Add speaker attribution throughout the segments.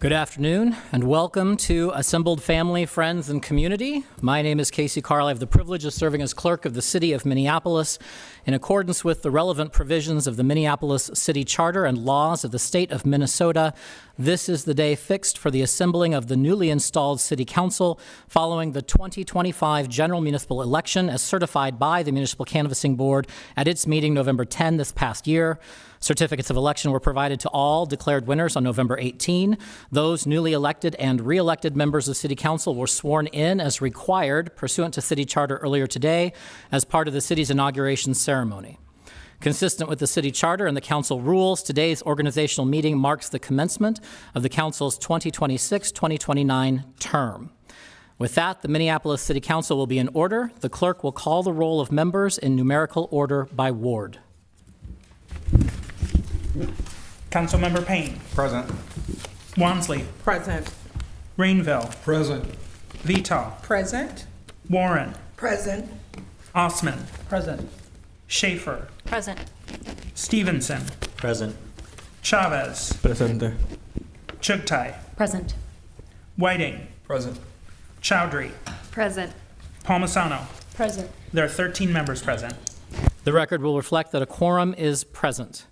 Speaker 1: Good afternoon and welcome to assembled family, friends, and community. My name is Casey Carl. I have the privilege of serving as clerk of the City of Minneapolis in accordance with the relevant provisions of the Minneapolis City Charter and laws of the state of Minnesota. This is the day fixed for the assembling of the newly installed City Council following the 2025 general municipal election as certified by the Municipal Canvassing Board at its meeting November 10 this past year. Certificates of election were provided to all declared winners on November 18. Those newly elected and re-elected members of City Council were sworn in as required pursuant to City Charter earlier today as part of the city's inauguration ceremony. Consistent with the City Charter and the Council rules, today's organizational meeting marks the commencement of the Council's 2026-2029 term. With that, the Minneapolis City Council will be in order. The clerk will call the roll of members in numerical order by ward.
Speaker 2: Councilmember Payne.
Speaker 3: Present.
Speaker 2: Wansley.
Speaker 4: Present.
Speaker 2: Rainville.
Speaker 3: Present.
Speaker 2: Vitaw.
Speaker 4: Present.
Speaker 2: Warren.
Speaker 4: Present.
Speaker 2: Osman.
Speaker 4: Present.
Speaker 2: Schaefer.
Speaker 5: Present.
Speaker 2: Stevenson.
Speaker 3: Present.
Speaker 2: Chavez.
Speaker 3: Presente.
Speaker 2: Chugtai.
Speaker 5: Present.
Speaker 2: Whiting.
Speaker 3: Present.
Speaker 5: Chowdhury.
Speaker 6: Present.
Speaker 2: Palmisano.
Speaker 5: Present.
Speaker 2: There are 13 members present.
Speaker 1: The record will reflect that a quorum is present.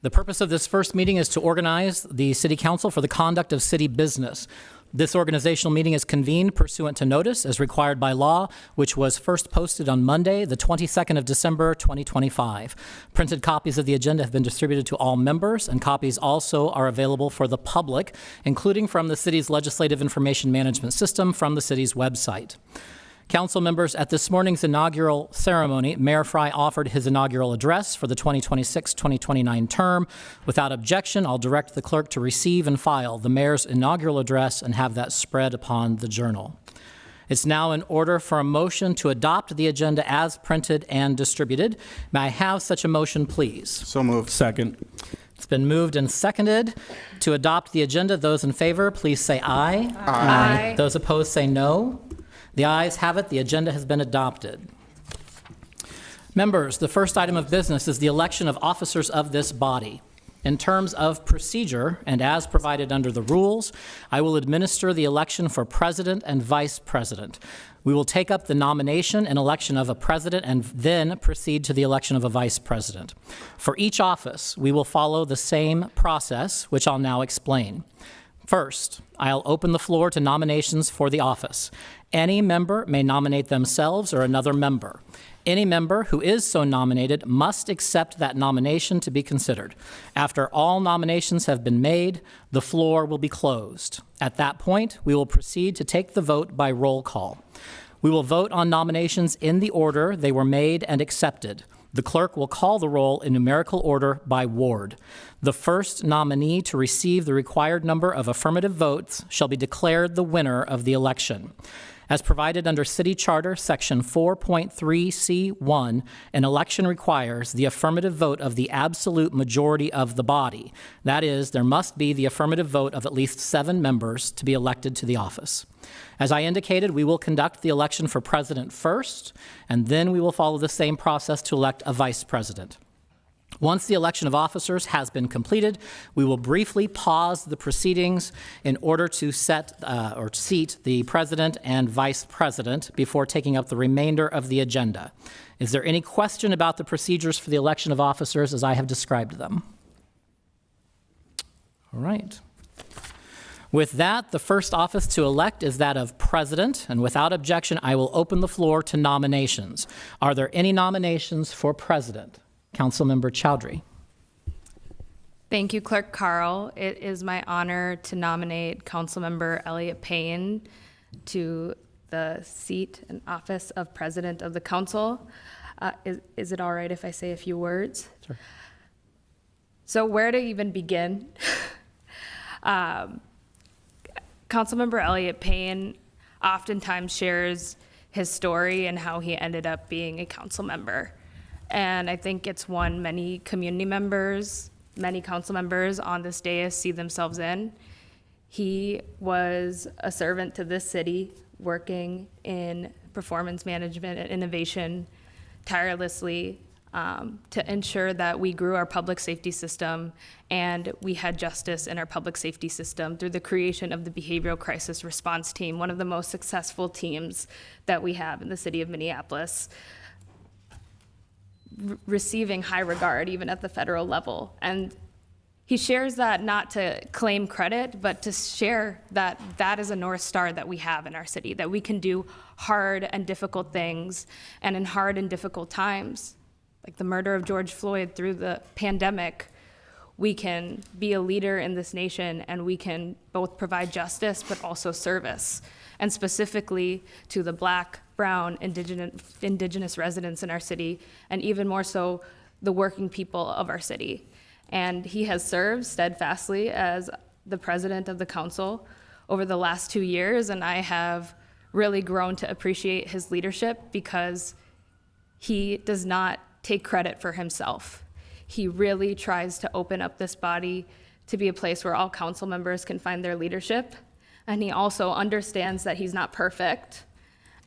Speaker 1: The purpose of this first meeting is to organize the City Council for the conduct of city business. This organizational meeting is convened pursuant to notice as required by law, which was first posted on Monday, the 22nd of December, 2025. Printed copies of the agenda have been distributed to all members, and copies also are available for the public, including from the city's Legislative Information Management System from the city's website. Council members, at this morning's inaugural ceremony, Mayor Fry offered his inaugural address for the 2026-2029 term. Without objection, I'll direct the clerk to receive and file the mayor's inaugural address and have that spread upon the journal. It's now in order for a motion to adopt the agenda as printed and distributed. May I have such a motion, please?
Speaker 3: So moved. Second.
Speaker 1: It's been moved and seconded to adopt the agenda. Those in favor, please say aye.
Speaker 6: Aye.
Speaker 1: Those opposed say no. The ayes have it. The agenda has been adopted. Members, the first item of business is the election of officers of this body. In terms of procedure, and as provided under the rules, I will administer the election for president and vice president. We will take up the nomination and election of a president and then proceed to the election of a vice president. For each office, we will follow the same process, which I'll now explain. First, I'll open the floor to nominations for the office. Any member may nominate themselves or another member. Any member who is so nominated must accept that nomination to be considered. After all nominations have been made, the floor will be closed. At that point, we will proceed to take the vote by roll call. We will vote on nominations in the order they were made and accepted. The clerk will call the roll in numerical order by ward. The first nominee to receive the required number of affirmative votes shall be declared the winner of the election. As provided under City Charter, Section 4.3C1, an election requires the affirmative vote of the absolute majority of the body. That is, there must be the affirmative vote of at least 7 members to be elected to the office. As I indicated, we will conduct the election for president first, and then we will follow the same process to elect a vice president. Once the election of officers has been completed, we will briefly pause the proceedings in order to seat the president and vice president before taking up the remainder of the agenda. Is there any question about the procedures for the election of officers as I have described them? All right. With that, the first office to elect is that of president, and without objection, I will open the floor to nominations. Are there any nominations for president? Councilmember Chowdhury.
Speaker 6: Thank you, Clerk Carl. It is my honor to nominate Councilmember Elliott Payne to the seat and office of President of the Council. Is it all right if I say a few words?
Speaker 1: Sure.
Speaker 6: So where to even begin? Councilmember Elliott Payne oftentimes shares his story and how he ended up being a council member. And I think it's one many community members, many council members on this dais see themselves in. He was a servant to this city, working in performance management and innovation tirelessly to ensure that we grew our public safety system and we had justice in our public safety system through the creation of the Behavioral Crisis Response Team, one of the most successful teams that we have in the city of Minneapolis, receiving high regard even at the federal level. And he shares that not to claim credit, but to share that that is a North Star that we have in our city, that we can do hard and difficult things, and in hard and difficult times, like the murder of George Floyd through the pandemic, we can be a leader in this nation and we can both provide justice but also service, and specifically to the Black, Brown, Indigenous residents in our city, and even more so the working people of our city. And he has served steadfastly as the president of the council over the last 2 years, and I have really grown to appreciate his leadership because he does not take credit for himself. He really tries to open up this body to be a place where all council members can find their leadership, and he also understands that he's not perfect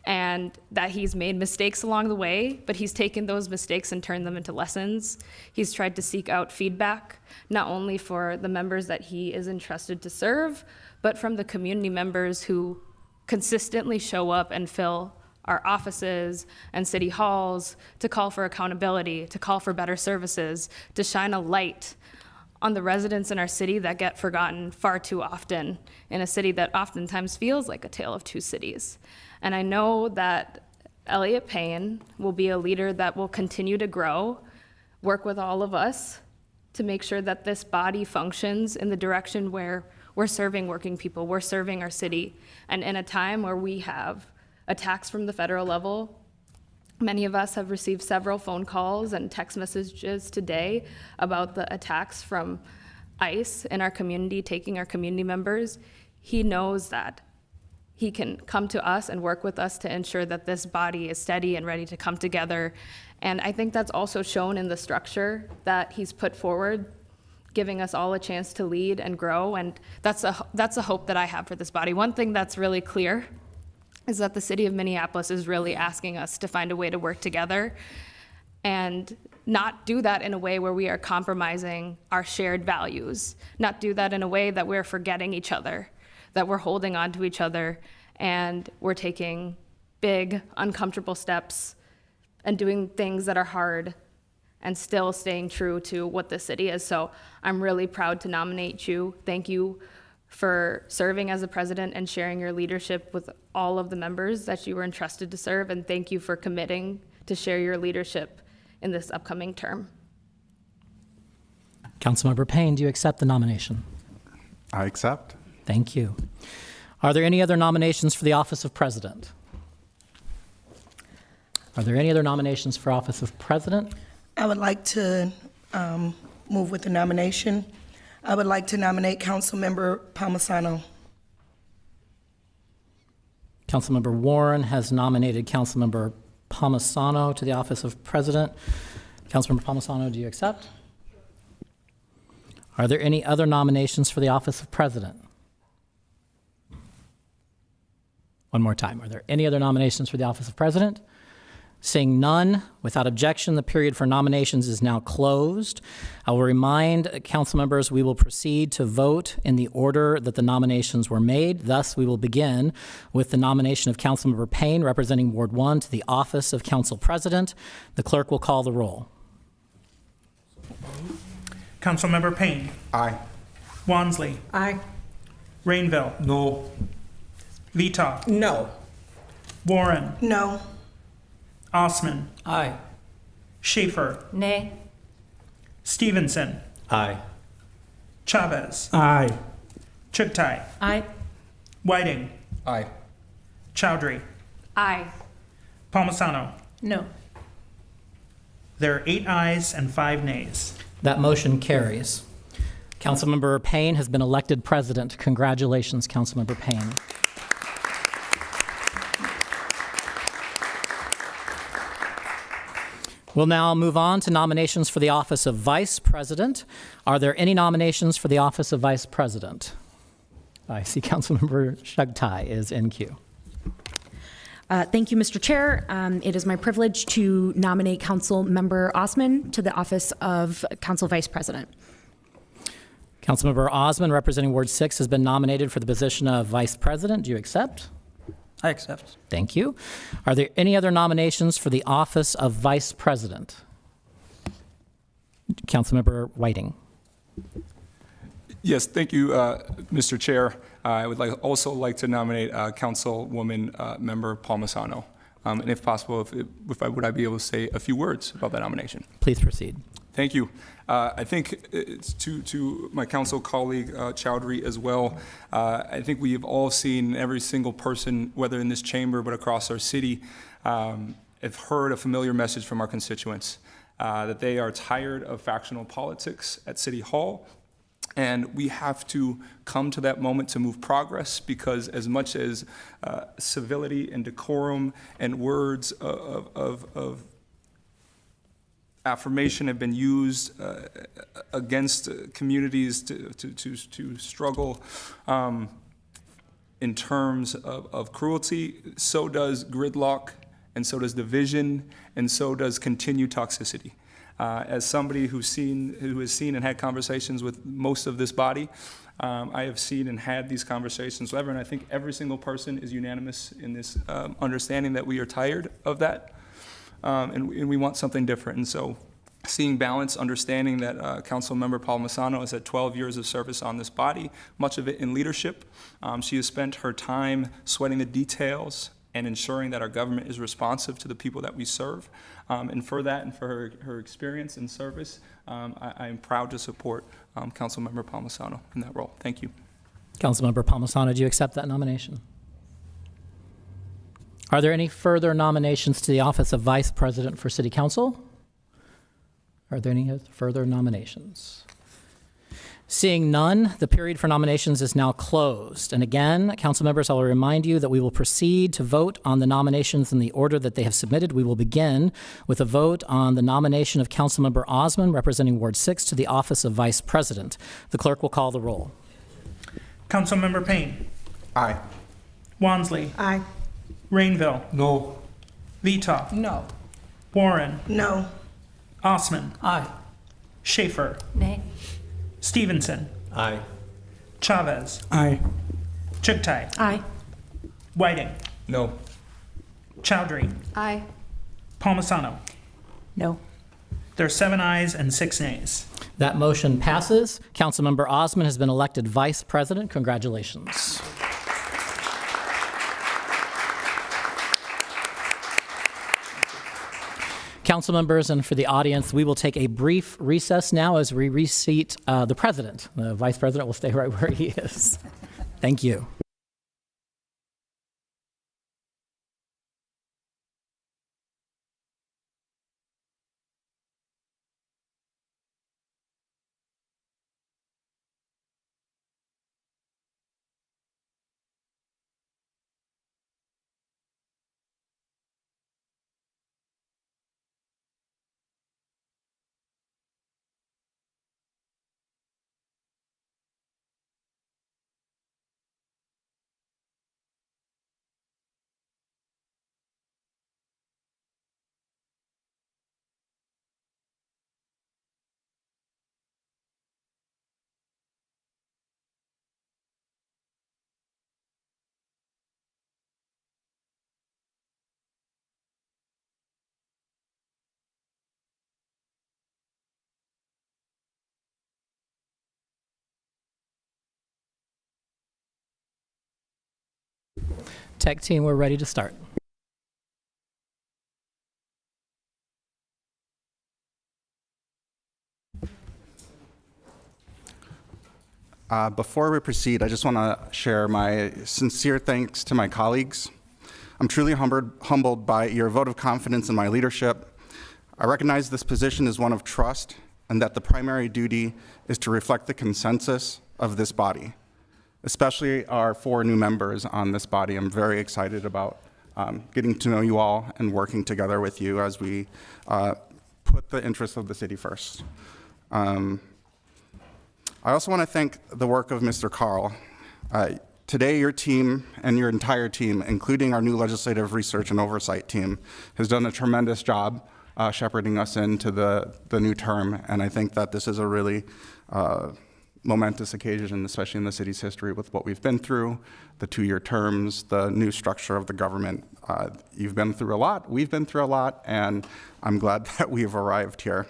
Speaker 6: and that he's made mistakes along the way, but he's taken those mistakes and turned them into lessons. He's tried to seek out feedback, not only for the members that he is entrusted to serve, but from the community members who consistently show up and fill our offices and city halls to call for accountability, to call for better services, to shine a light on the residents in our city that get forgotten far too often in a city that oftentimes feels like a tale of two cities. And I know that Elliott Payne will be a leader that will continue to grow, work with all of us to make sure that this body functions in the direction where we're serving working people, we're serving our city. And in a time where we have attacks from the federal level, many of us have received several phone calls and text messages today about the attacks from ICE in our community, taking our community members. He knows that he can come to us and work with us to ensure that this body is steady and ready to come together. And I think that's also shown in the structure that he's put forward, giving us all a chance to lead and grow. And that's a hope that I have for this body. One thing that's really clear is that the city of Minneapolis is really asking us to find a way to work together and not do that in a way where we are compromising our shared values, not do that in a way that we're forgetting each other, that we're holding on to each other, and we're taking big, uncomfortable steps and doing things that are hard and still staying true to what the city is. So I'm really proud to nominate you. Thank you for serving as a president and sharing your leadership with all of the members that you were entrusted to serve, and thank you for committing to share your leadership in this upcoming term.
Speaker 1: Councilmember Payne, do you accept the nomination?
Speaker 3: I accept.
Speaker 1: Thank you. Are there any other nominations for the office of president? Are there any other nominations for office of president?
Speaker 4: I would like to move with the nomination. I would like to nominate Councilmember Palmisano.
Speaker 1: Councilmember Warren has nominated Councilmember Palmisano to the office of president. Councilmember Palmisano, do you accept? Are there any other nominations for the office of president? One more time. Are there any other nominations for the office of president? Seeing none, without objection, the period for nominations is now closed. I will remind council members we will proceed to vote in the order that the nominations were made. Thus, we will begin with the nomination of Councilmember Payne, representing Ward 1, to the office of council president. The clerk will call the roll.
Speaker 2: Councilmember Payne.
Speaker 3: Aye.
Speaker 2: Wansley.
Speaker 4: Aye.
Speaker 2: Rainville.
Speaker 3: No.
Speaker 2: Vita.
Speaker 4: No.
Speaker 2: Warren.
Speaker 4: No.
Speaker 2: Osman.
Speaker 1: Aye.
Speaker 2: Schaefer.
Speaker 6: Nay.
Speaker 2: Stevenson.
Speaker 3: Aye.
Speaker 2: Chavez.
Speaker 3: Aye.
Speaker 2: Chugtai.
Speaker 6: Aye.
Speaker 2: Whiting.
Speaker 3: Aye.
Speaker 2: Chowdhury.
Speaker 6: Aye.
Speaker 2: Palmisano.
Speaker 6: No.
Speaker 2: There are 8 ayes and 5 nays.
Speaker 1: That motion carries. Councilmember Payne has been elected president. Congratulations, Councilmember Payne. We'll now move on to nominations for the office of vice president. Are there any nominations for the office of vice president? I see Councilmember Chugtai is in queue.
Speaker 5: Thank you, Mr. Chair. It is my privilege to nominate Council Member Osman to the office of Council Vice President.
Speaker 1: Councilmember Osman, representing Ward 6, has been nominated for the position of Vice President. Do you accept?
Speaker 7: I accept.
Speaker 1: Thank you. Are there any other nominations for the office of Vice President? Councilmember Whiting.
Speaker 8: Yes, thank you, Mr. Chair. I would also like to nominate Councilwoman Member Palmisano. And if possible, would I be able to say a few words about that nomination?
Speaker 1: Please proceed.
Speaker 8: Thank you. I think it's to my council colleague Chowdhury as well. I think we have all seen, every single person, whether in this chamber but across our city, have heard a familiar message from our constituents that they are tired of factional politics at City Hall. And we have to come to that moment to move progress, because as much as civility and decorum and words of affirmation have been used against communities to struggle in terms of cruelty, so does gridlock, and so does division, and so does continued toxicity. As somebody who has seen and had conversations with most of this body, I have seen and had these conversations with everyone. I think every single person is unanimous in this understanding that we are tired of that, and we want something different. And so, seeing balance, understanding that Council Member Palmisano has had 12 years of service on this body, much of it in leadership. She has spent her time sweating the details and ensuring that our government is responsive to the people that we serve. And for that, and for her experience and service, I am proud to support Councilmember Palmisano in that role. Thank you.
Speaker 1: Councilmember Palmisano, do you accept that nomination? Are there any further nominations to the office of Vice President for City Council? Are there any further nominations? Seeing none, the period for nominations is now closed. And again, council members, I will remind you that we will proceed to vote on the nominations in the order that they have submitted. We will begin with a vote on the nomination of Councilmember Osman, representing Ward 6, to the office of Vice President. The clerk will call the roll.
Speaker 2: Councilmember Payne.
Speaker 3: Aye.
Speaker 2: Wansley.
Speaker 4: Aye.
Speaker 2: Rainville.
Speaker 7: No.
Speaker 2: Vitoff.
Speaker 4: No.
Speaker 2: Warren.
Speaker 4: No.
Speaker 2: Osman.
Speaker 7: Aye.
Speaker 2: Schaefer.
Speaker 6: Nay.
Speaker 2: Stevenson.
Speaker 7: Aye.
Speaker 2: Chavez.
Speaker 7: Aye.
Speaker 2: Chugtai.
Speaker 5: Aye.
Speaker 2: Whiting.
Speaker 8: No.
Speaker 2: Chowdhury.
Speaker 6: Aye.
Speaker 2: Palmisano.
Speaker 5: No.
Speaker 2: There are 7 ayes and 6 nays.
Speaker 1: That motion passes. Councilmember Osman has been elected Vice President. Congratulations. Council members, and for the audience, we will take a brief recess now as we reseat the President. The Vice President will stay right where he is. Thank you. Tech team, we're ready to start.
Speaker 3: Before we proceed, I just want to share my sincere thanks to my colleagues. I'm truly humbled by your vote of confidence in my leadership. I recognize this position is one of trust, and that the primary duty is to reflect the consensus of this body, especially our 4 new members on this body. I'm very excited about getting to know you all and working together with you as we put the interests of the city first. I also want to thank the work of Mr. Carl. Today, your team and your entire team, including our new legislative research and oversight team, has done a tremendous job shepherding us into the new term, and I think that this is a really momentous occasion, especially in the city's history with what we've been through, the 2-year terms, the new structure of the government. You've been through a lot, we've been through a lot, and I'm glad that we've arrived here.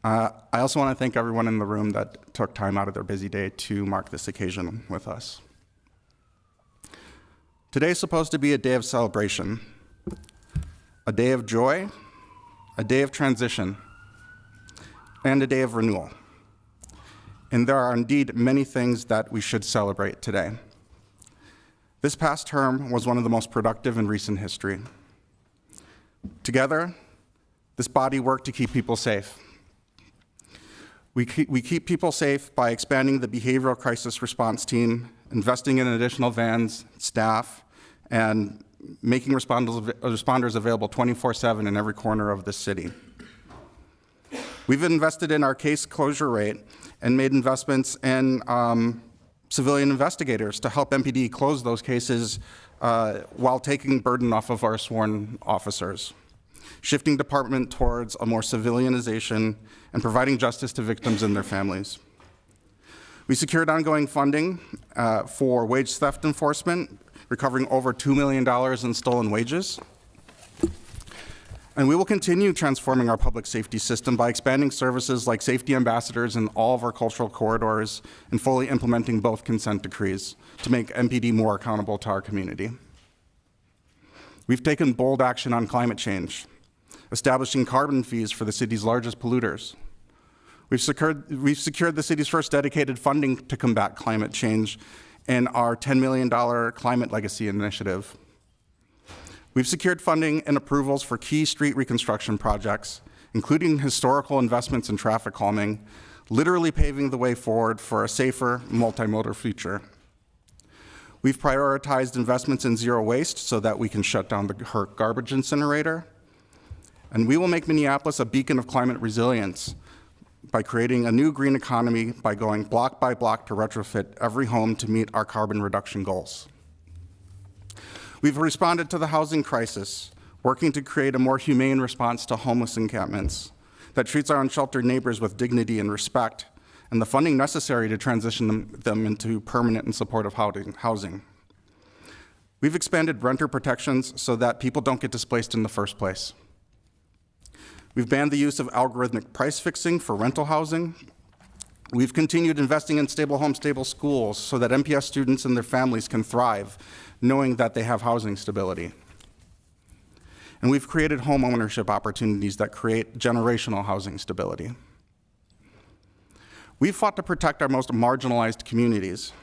Speaker 3: I also want to thank everyone in the room that took time out of their busy day to mark this occasion with us. Today is supposed to be a day of celebration, a day of joy, a day of transition, and a day of renewal. And there are indeed many things that we should celebrate today. This past term was one of the most productive in recent history. Together, this body worked to keep people safe. We keep people safe by expanding the behavioral crisis response team, investing in additional vans, staff, and making responders available 24/7 in every corner of this city. We've invested in our case closure rate and made investments in civilian investigators to help MPD close those cases while taking burden off of our sworn officers, shifting department towards a more civilianization and providing justice to victims and their families. We secured ongoing funding for wage theft enforcement, recovering over $2 million in stolen wages. And we will continue transforming our public safety system by expanding services like safety ambassadors in all of our cultural corridors and fully implementing both consent decrees to make MPD more accountable to our community. We've taken bold action on climate change, establishing carbon fees for the city's largest polluters. We've secured the city's first dedicated funding to combat climate change in our $10 million Climate Legacy Initiative. We've secured funding and approvals for key street reconstruction projects, including historical investments in traffic calming, literally paving the way forward for a safer, multimodal future. We've prioritized investments in zero waste so that we can shut down the Herc garbage incinerator. And we will make Minneapolis a beacon of climate resilience by creating a new green economy by going block by block to retrofit every home to meet our carbon reduction goals. We've responded to the housing crisis, working to create a more humane response to homeless encampments that treats our unsheltered neighbors with dignity and respect, and the funding necessary to transition them into permanent and supportive housing. We've expanded renter protections so that people don't get displaced in the first place. We've banned the use of algorithmic price fixing for rental housing. We've continued investing in stable homes, stable schools so that MPS students and their families can thrive, knowing that they have housing stability. And we've created home ownership opportunities that create generational housing stability. We've fought to protect our most marginalized communities.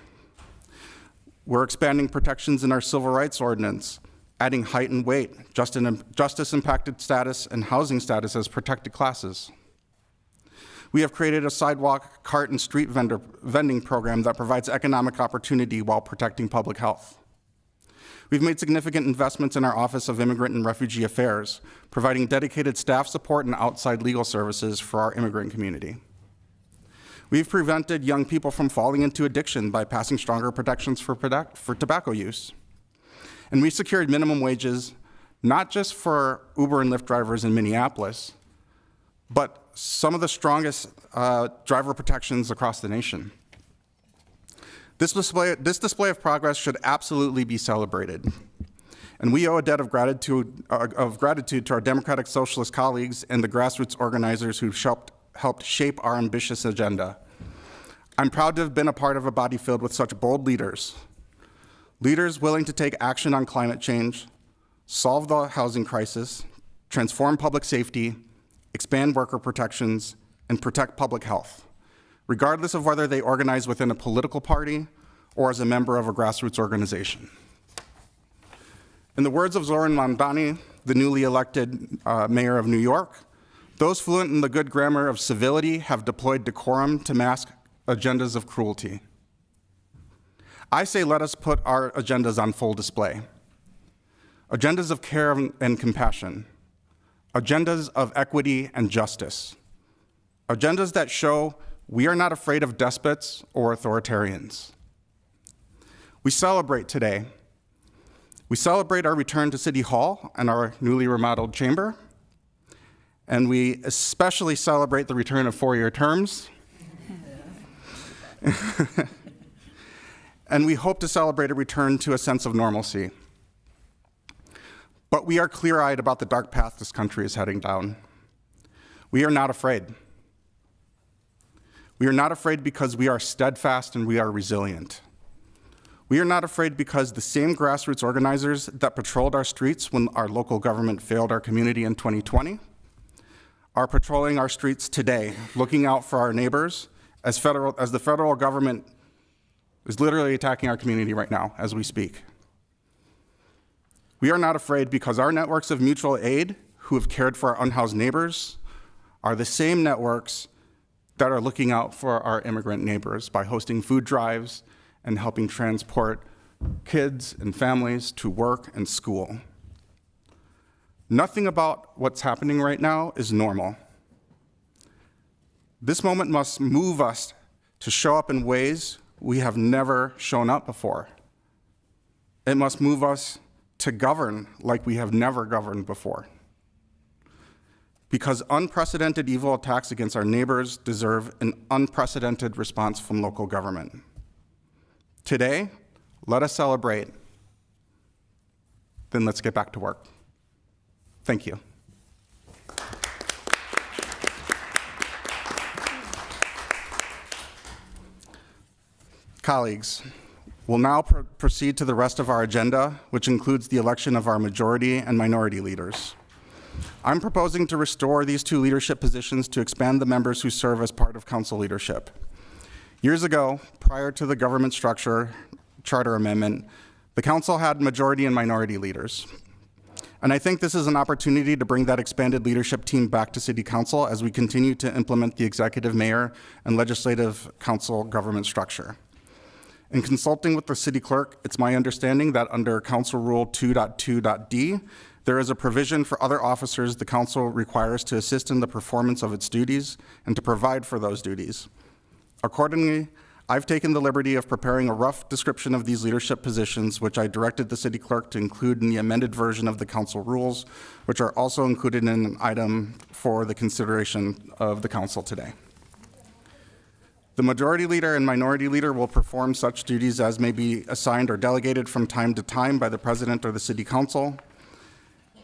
Speaker 3: We're expanding protections in our civil rights ordinance, adding height and weight, justice-impacted status, and housing status as protected classes. We have created a sidewalk, cart, and street vending program that provides economic opportunity while protecting public health. We've made significant investments in our Office of Immigrant and Refugee Affairs, providing dedicated staff support and outside legal services for our immigrant community. We've prevented young people from falling into addiction by passing stronger protections for tobacco use. And we secured minimum wages, not just for Uber and Lyft drivers in Minneapolis, but some of the strongest driver protections across the nation. This display of progress should absolutely be celebrated. And we owe a debt of gratitude to our Democratic Socialist colleagues and the grassroots organizers who helped shape our ambitious agenda. I'm proud to have been a part of a body filled with such bold leaders willing to take action on climate change, solve the housing crisis, transform public safety, expand worker protections, and protect public health, regardless of whether they organize within a political party or as a member of a grassroots organization. In the words of Zoran Mamdani, the newly elected mayor of New York, those fluent in the good grammar of civility have deployed decorum to mask agendas of cruelty. I say let us put our agendas on full display. Agendas of care and compassion. Agendas of equity and justice. Agendas that show we are not afraid of despots or authoritarians. We celebrate today. We celebrate our return to City Hall and our newly remodeled chamber. And we especially celebrate the return of four-year terms. And we hope to celebrate a return to a sense of normalcy. But we are clear-eyed about the dark path this country is heading down. We are not afraid. We are not afraid because we are steadfast and we are resilient. We are not afraid because the same grassroots organizers that patrolled our streets when our local government failed our community in 2020 are patrolling our streets today, looking out for our neighbors as the federal government is literally attacking our community right now as we speak. We are not afraid because our networks of mutual aid who have cared for our unhoused neighbors are the same networks that are looking out for our immigrant neighbors by hosting food drives and helping transport kids and families to work and school. Nothing about what's happening right now is normal. This moment must move us to show up in ways we have never shown up before. It must move us to govern like we have never governed before. Because unprecedented evil attacks against our neighbors deserve an unprecedented response from local government. Today, let us celebrate. Then let's get back to work. Thank you. Colleagues, we'll now proceed to the rest of our agenda, which includes the election of our majority and minority leaders. I'm proposing to restore these two leadership positions to expand the members who serve as part of council leadership. Years ago, prior to the government structure charter amendment, the council had majority and minority leaders. And I think this is an opportunity to bring that expanded leadership team back to City Council as we continue to implement the executive mayor and legislative council government structure. In consulting with the city clerk, it's my understanding that under Council Rule 2.2.d, there is a provision for other officers the council requires to assist in the performance of its duties and to provide for those duties. Accordingly, I've taken the liberty of preparing a rough description of these leadership positions, which I directed the city clerk to include in the amended version of the council rules, which are also included in an item for the consideration of the council today. The majority leader and minority leader will perform such duties as may be assigned or delegated from time to time by the president or the city council.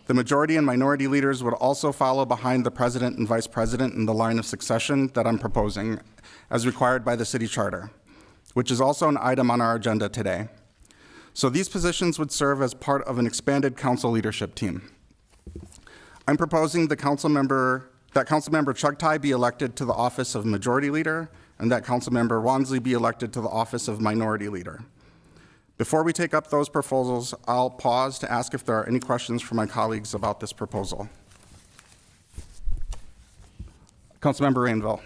Speaker 3: The majority and minority leaders would also follow behind the president and vice president in the line of succession that I'm proposing, as required by the city charter, which is also an item on our agenda today. So these positions would serve as part of an expanded council leadership team. I'm proposing that Councilmember Chugtai be elected to the office of majority leader and that Councilmember Wansley be elected to the office of minority leader. Before we take up those proposals, I'll pause to ask if there are any questions from my colleagues about this proposal. Councilmember Rainville.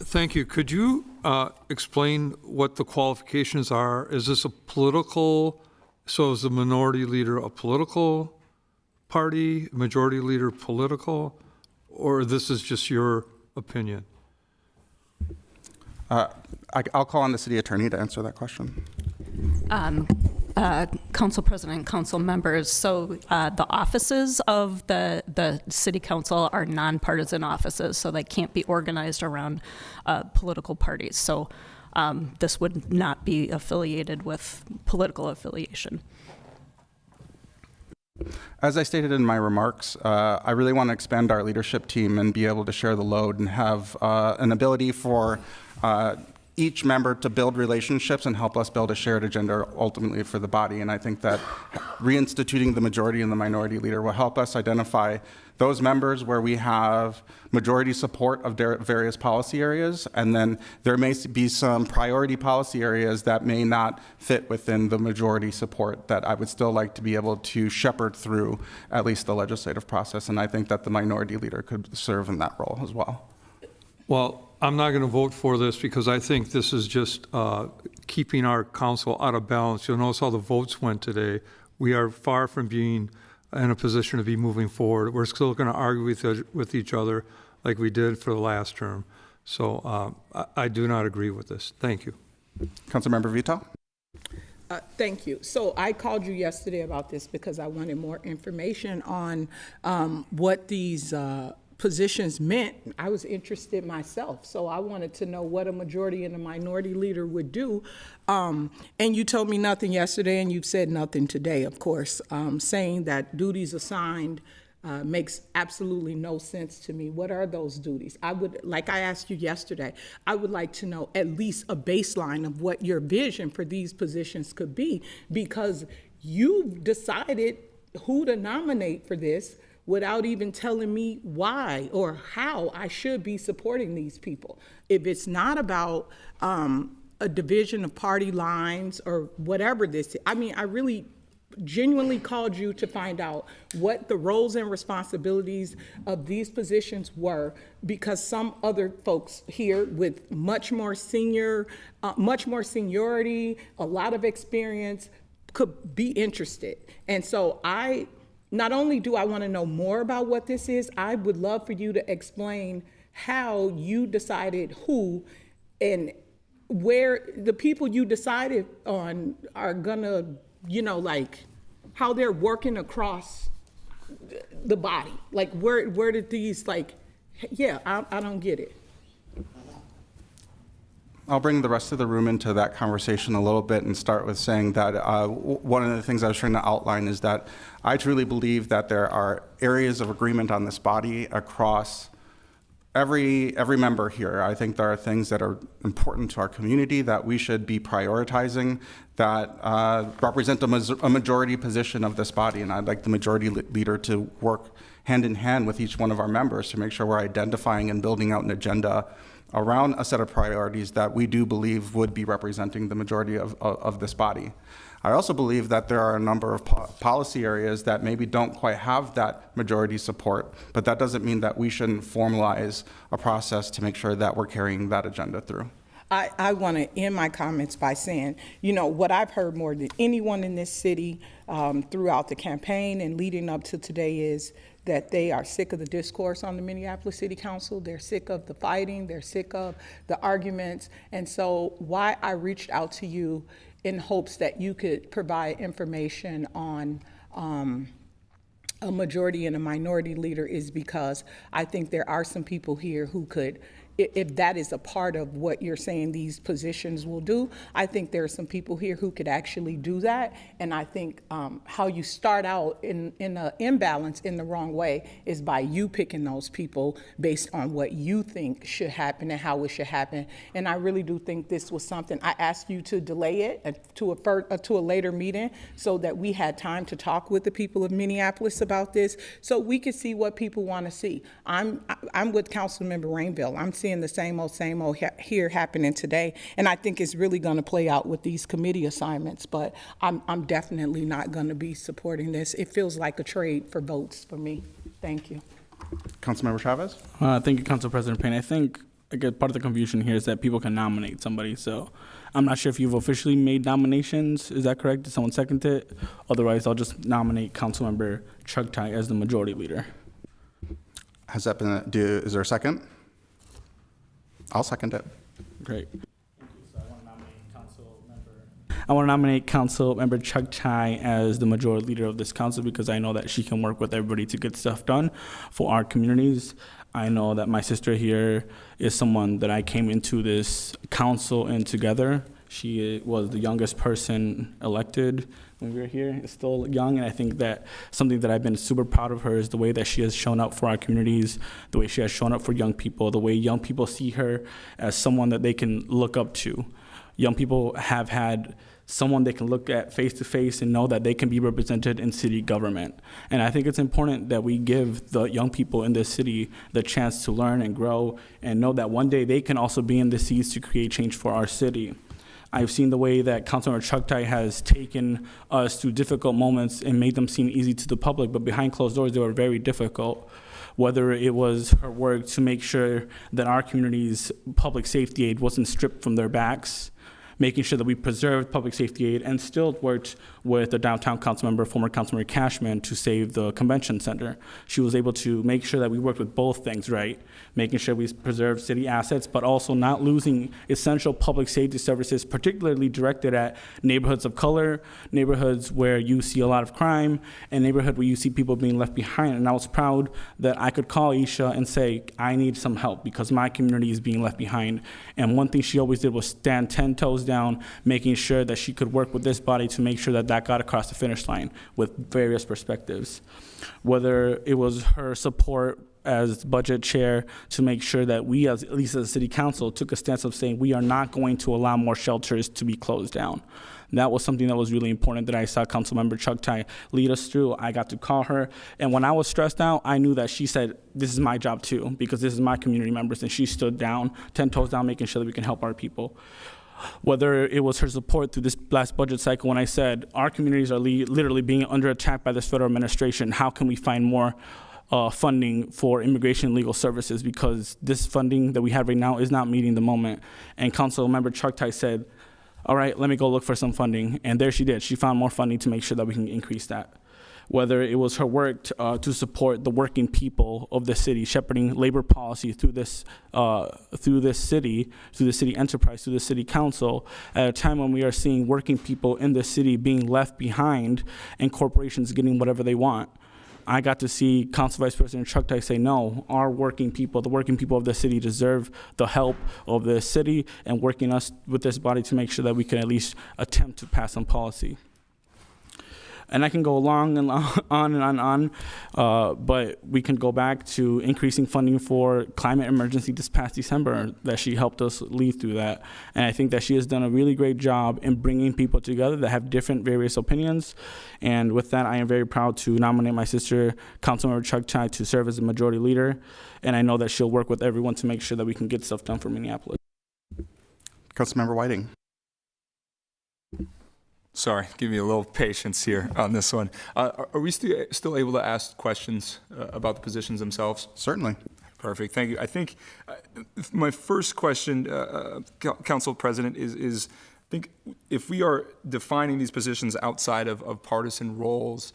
Speaker 7: Thank you. Could you explain what the qualifications are? Is this a political, so is the minority leader a political party, majority leader political, or this is just your opinion?
Speaker 3: I'll call on the city attorney to answer that question.
Speaker 9: Council President, council members, so the offices of the city council are nonpartisan offices, so they can't be organized around political parties. So this would not be affiliated with political affiliation.
Speaker 3: As I stated in my remarks, I really want to expand our leadership team and be able to share the load and have an ability for each member to build relationships and help us build a shared agenda ultimately for the body. And I think that reinstituting the majority and the minority leader will help us identify those members where we have majority support of their various policy areas, and then there may be some priority policy areas that may not fit within the majority support that I would still like to be able to shepherd through at least the legislative process. And I think that the minority leader could serve in that role as well.
Speaker 7: Well, I'm not going to vote for this because I think this is just keeping our council out of balance. You'll notice how the votes went today. We are far from being in a position to be moving forward. We're still going to argue with each other like we did for the last term. So I do not agree with this. Thank you.
Speaker 3: Councilmember Vito?
Speaker 10: Thank you. So I called you yesterday about this because I wanted more information on what these positions meant. I was interested myself, so I wanted to know what a majority and a minority leader would do. And you told me nothing yesterday, and you've said nothing today, of course, saying that duties assigned makes absolutely no sense to me. What are those duties? I would, like I asked you yesterday, I would like to know at least a baseline of what your vision for these positions could be, because you decided who to nominate for this without even telling me why or how I should be supporting these people. If it's not about a division of party lines or whatever this is, I mean, I really genuinely called you to find out what the roles and responsibilities of these positions were, because some other folks here with much more seniority, a lot of experience could be interested. And so not only do I want to know more about what this is, I would love for you to explain how you decided who and where the people you decided on are gonna, like how they're working across the body. Like where did these, I don't get it.
Speaker 3: I'll bring the rest of the room into that conversation a little bit and start with saying that one of the things I was trying to outline is that I truly believe that there are areas of agreement on this body across every member here. I think there are things that are important to our community that we should be prioritizing that represent a majority position of this body. And I'd like the majority leader to work hand in hand with each one of our members to make sure we're identifying and building out an agenda around a set of priorities that we do believe would be representing the majority of this body. I also believe that there are a number of policy areas that maybe don't quite have that majority support, but that doesn't mean that we shouldn't formalize a process to make sure that we're carrying that agenda through.
Speaker 10: I want to end my comments by saying, what I've heard more than anyone in this city throughout the campaign and leading up to today is that they are sick of the discourse on the Minneapolis City Council. They're sick of the fighting. They're sick of the arguments. And so why I reached out to you in hopes that you could provide information on a majority and a minority leader is because I think there are some people here who could, if that is a part of what you're saying these positions will do, I think there are some people here who could actually do that. And I think how you start out in an imbalance in the wrong way is by you picking those people based on what you think should happen and how it should happen. And I really do think this was something, I asked you to delay it to a later meeting so that we had time to talk with the people of Minneapolis about this so we could see what people want to see. I'm with Councilmember Rainville. I'm seeing the same old here happening today, and I think it's really going to play out with these committee assignments, but I'm definitely not going to be supporting this. It feels like a trade for votes for me. Thank you.
Speaker 3: Councilmember Chavez?
Speaker 11: Thank you, Council President Payne. I think part of the confusion here is that people can nominate somebody, so I'm not sure if you've officially made nominations. Is that correct? Did someone second it? Otherwise, I'll just nominate Councilmember Chugtai as the majority leader.
Speaker 3: Has that been, is there a second? I'll second it.
Speaker 11: Great. I want to nominate Councilmember Chugtai as the majority leader of this council because I know that she can work with everybody to get stuff done for our communities. I know that my sister here is someone that I came into this council in together. She was the youngest person elected when we were here, is still young, and I think that something that I've been super proud of her is the way that she has shown up for our communities, the way she has shown up for young people, the way young people see her as someone that they can look up to. Young people have had someone they can look at face to face and know that they can be represented in city government. And I think it's important that we give the young people in this city the chance to learn and grow and know that one day they can also be in the seats to create change for our city. I've seen the way that Councilmember Chugtai has taken us through difficult moments and made them seem easy to the public, but behind closed doors, they were very difficult. Whether it was her work to make sure that our community's public safety aid wasn't stripped from their backs, making sure that we preserved public safety aid, and still worked with the downtown council member, former Councilmember Cashman, to save the convention center. She was able to make sure that we worked with both things, right? Making sure we preserved city assets, but also not losing essential public safety services, particularly directed at neighborhoods of color, neighborhoods where you see a lot of crime, and neighborhood where you see people being left behind. And I was proud that I could call Isha and say, I need some help because my community is being left behind. And one thing she always did was stand 10 toes down, making sure that she could work with this body to make sure that that got across the finish line with various perspectives. Whether it was her support as budget chair to make sure that we, as at least as a city council, took a stance of saying we are not going to allow more shelters to be closed down. That was something that was really important that I saw Councilmember Chugtai lead us through. I got to call her, and when I was stressed out, I knew that she said, this is my job too, because this is my community members, and she stood down, 10 toes down, making sure that we can help our people. Whether it was her support through this last budget cycle when I said, our communities are literally being under attack by this federal administration, how can we find more funding for immigration and legal services, because this funding that we have right now is not meeting the moment. And Councilmember Chugtai said, all right, let me go look for some funding. And there she did. She found more funding to make sure that we can increase that. Whether it was her work to support the working people of the city, shepherding labor policy through this city enterprise, through the city council, at a time when we are seeing working people in the city being left behind and corporations getting whatever they want. I got to see Council Vice President Chugtai say, no, our working people, the working people of the city deserve the help of the city and working us with this body to make sure that we can at least attempt to pass some policy. And I can go along and on, but we can go back to increasing funding for climate emergency this past December, that she helped us lead through that. And I think that she has done a really great job in bringing people together that have different various opinions. And with that, I am very proud to nominate my sister, Councilmember Chugtai, to serve as the majority leader. And I know that she'll work with everyone to make sure that we can get stuff done for Minneapolis.
Speaker 3: Councilmember Whiting.
Speaker 8: Sorry, give me a little patience here on this one. Are we still able to ask questions about the positions themselves?
Speaker 3: Certainly.
Speaker 8: Perfect, thank you. I think my first question, Council President, is I think if we are defining these positions outside of partisan roles,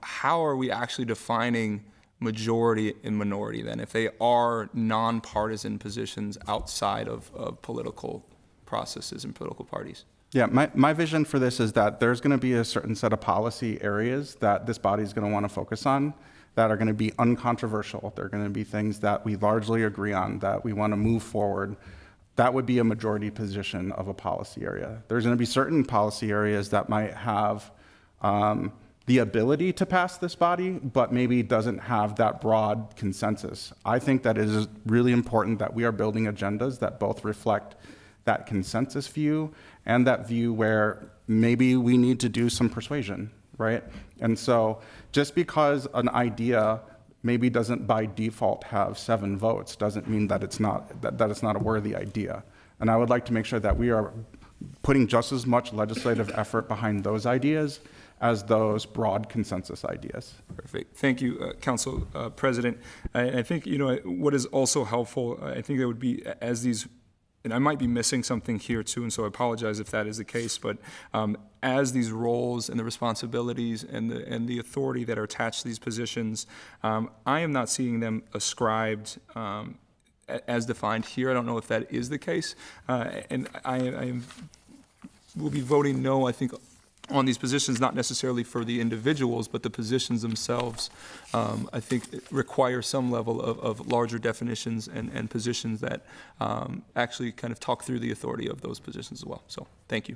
Speaker 8: how are we actually defining majority and minority then, if they are nonpartisan positions outside of political processes and political parties?
Speaker 3: Yeah, my vision for this is that there's going to be a certain set of policy areas that this body is going to want to focus on that are going to be uncontroversial. They're going to be things that we largely agree on, that we want to move forward. That would be a majority position of a policy area. There's going to be certain policy areas that might have the ability to pass this body, but maybe doesn't have that broad consensus. I think that it is really important that we are building agendas that both reflect that consensus view and that view where maybe we need to do some persuasion, right? And so just because an idea maybe doesn't by default have 7 votes doesn't mean that it's not that it's not a worthy idea. And I would like to make sure that we are putting just as much legislative effort behind those ideas as those broad consensus ideas.
Speaker 8: Perfect. Thank you, Council President. I think, what is also helpful, I think there would be, as these, and I might be missing something here too, and so I apologize if that is the case, but as these roles and the responsibilities and the authority that are attached to these positions, I am not seeing them ascribed as defined here. I don't know if that is the case. And I will be voting no, I think, on these positions, not necessarily for the individuals, but the positions themselves, I think require some level of larger definitions and positions that actually kind of talk through the authority of those positions as well. So thank you.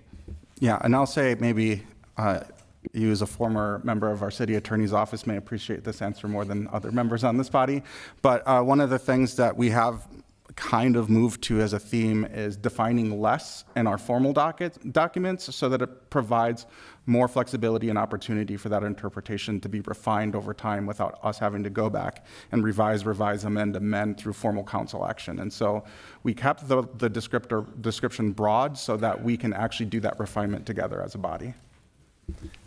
Speaker 3: Yeah, and I'll say maybe you as a former member of our city attorney's office may appreciate this answer more than other members on this body, but one of the things that we have kind of moved to as a theme is defining less in our formal documents so that it provides more flexibility and opportunity for that interpretation to be refined over time without us having to go back and revise, amend through formal council action. And so we kept the description broad so that we can actually do that refinement together as a body.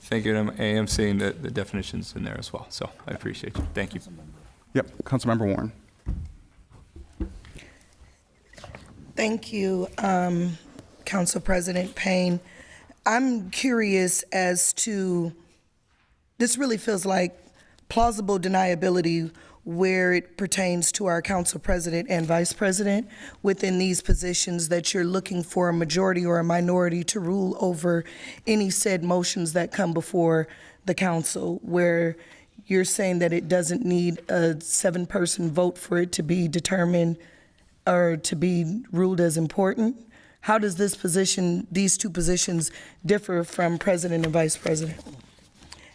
Speaker 8: Thank you. I am seeing the definitions in there as well, so I appreciate you. Thank you.
Speaker 3: Yep, Councilmember Warren.
Speaker 4: Thank you. Council President Payne. I'm curious as to, this really feels like plausible deniability where it pertains to our council president and vice president within these positions, that you're looking for a majority or a minority to rule over any said motions that come before the council, where you're saying that it doesn't need a 7-person vote for it to be determined or to be ruled as important. How does this position, these two positions, differ from president and vice president?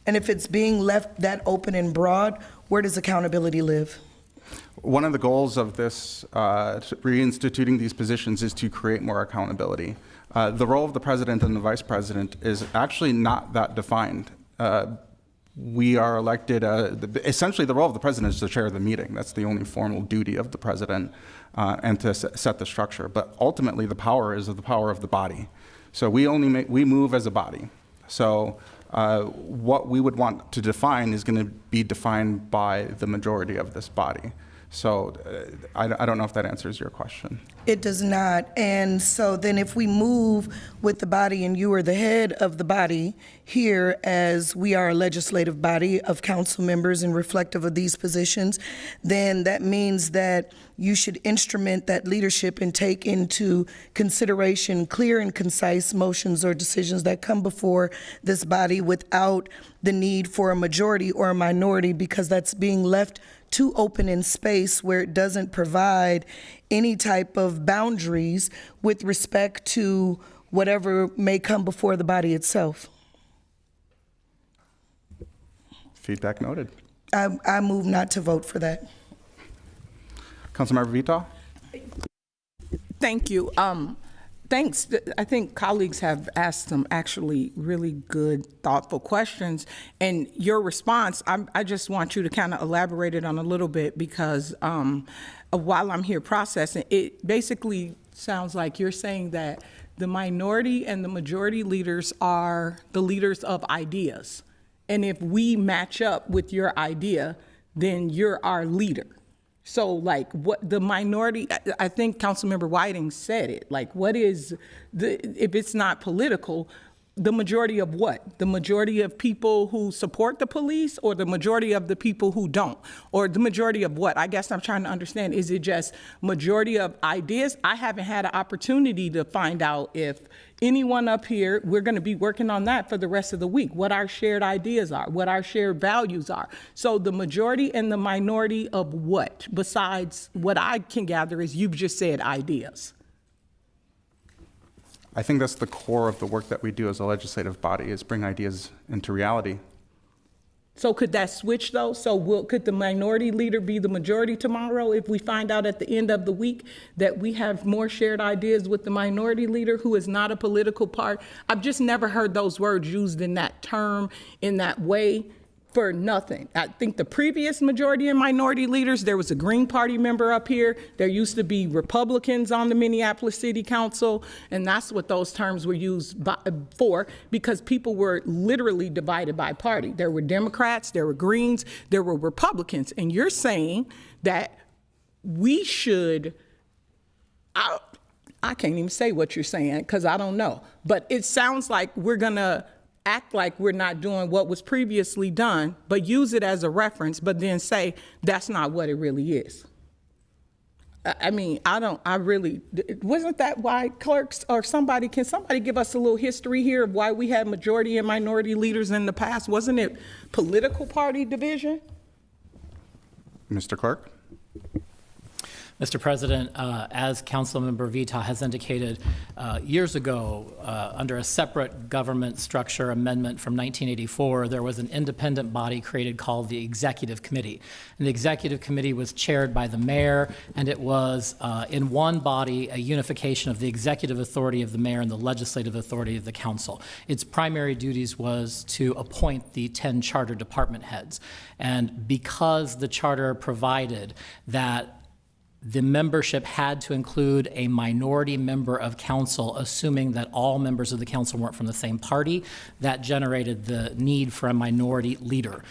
Speaker 4: And if it's being left that open and broad, where does accountability live?
Speaker 3: One of the goals of this reinstituting these positions is to create more accountability. The role of the president and the vice president is actually not that defined. We are elected, essentially the role of the president is to chair the meeting. That's the only formal duty of the president, and to set the structure. But ultimately the power is the power of the body. So we move as a body. So what we would want to define is going to be defined by the majority of this body. So I don't know if that answers your question.
Speaker 4: It does not. And so then if we move with the body and you are the head of the body here, as we are a legislative body of council members and reflective of these positions, then that means that you should instrument that leadership and take into consideration clear and concise motions or decisions that come before this body without the need for a majority or a minority, because that's being left too open in space where it doesn't provide any type of boundaries with respect to whatever may come before the body itself.
Speaker 3: Feedback noted.
Speaker 4: I move not to vote for that.
Speaker 3: Councilmember Vita?
Speaker 10: Thank you. Thanks. I think colleagues have asked some actually really good, thoughtful questions. And your response, I just want you to kind of elaborate it on a little bit, because while I'm here processing, it basically sounds like you're saying that the minority and the majority leaders are the leaders of ideas. And if we match up with your idea, then you're our leader. So like what the minority, I think Councilmember Whiting said it, like what is if it's not political, the majority of what? The majority of people who support the police, or the majority of the people who don't? Or the majority of what? I guess I'm trying to understand, is it just majority of ideas? I haven't had an opportunity to find out if anyone up here, we're going to be working on that for the rest of the week, what our shared ideas are, what our shared values are. So the majority and the minority of what? Besides what I can gather is you've just said ideas.
Speaker 3: I think that's the core of the work that we do as a legislative body, is bring ideas into reality.
Speaker 10: So could that switch though? So could the minority leader be the majority tomorrow if we find out at the end of the week that we have more shared ideas with the minority leader, who is not a political party? I've just never heard those words used in that term, in that way, for nothing. I think the previous majority and minority leaders, there was a Green Party member up here. There used to be Republicans on the Minneapolis City Council, and that's what those terms were used for, because people were literally divided by party. There were Democrats, there were Greens, there were Republicans, and you're saying that we should, I can't even say what you're saying because I don't know, but it sounds like we're gonna act like we're not doing what was previously done, but use it as a reference, but then say that's not what it really is. I mean, wasn't that why clerks or can somebody give us a little history here of why we had majority and minority leaders in the past? Wasn't it political party division?
Speaker 3: Mr. Clerk?
Speaker 1: Mr. President, as Councilmember Vita has indicated, years ago, under a separate government structure amendment from 1984, there was an independent body created called the Executive Committee. And the Executive Committee was chaired by the mayor, and it was in one body a unification of the executive authority of the mayor and the legislative authority of the council. Its primary duties was to appoint the 10 charter department heads. And because the charter provided that the membership had to include a minority member of council, assuming that all members of the council weren't from the same party. That generated the need for a minority leader.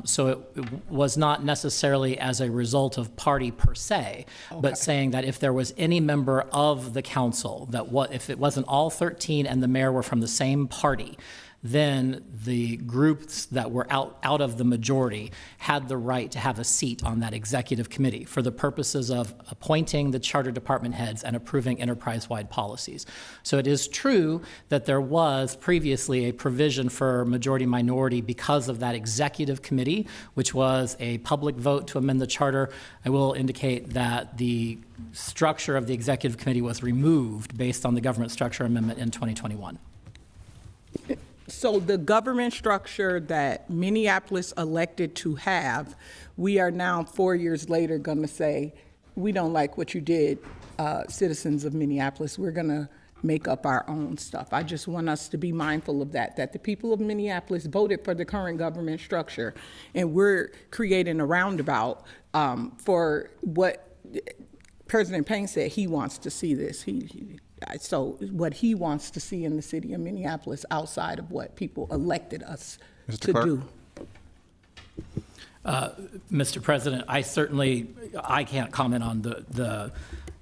Speaker 1: So it was not necessarily as a result of party per se, but saying that if there was any member of the council, if it wasn't all 13 and the mayor were from the same party, then the groups that were out of the majority had the right to have a seat on that executive committee for the purposes of appointing the charter department heads and approving enterprise-wide policies. So it is true that there was previously a provision for majority-minority because of that executive committee, which was a public vote to amend the charter. I will indicate that the structure of the executive committee was removed based on the government structure amendment in 2021.
Speaker 10: So the government structure that Minneapolis elected to have, we are now 4 years later going to say, we don't like what you did, citizens of Minneapolis. We're going to make up our own stuff. I just want us to be mindful of that the people of Minneapolis voted for the current government structure, and we're creating a roundabout for what President Payne said he wants to see this. So what he wants to see in the city of Minneapolis outside of what people elected us to do.
Speaker 1: Mr. President, I can't comment on the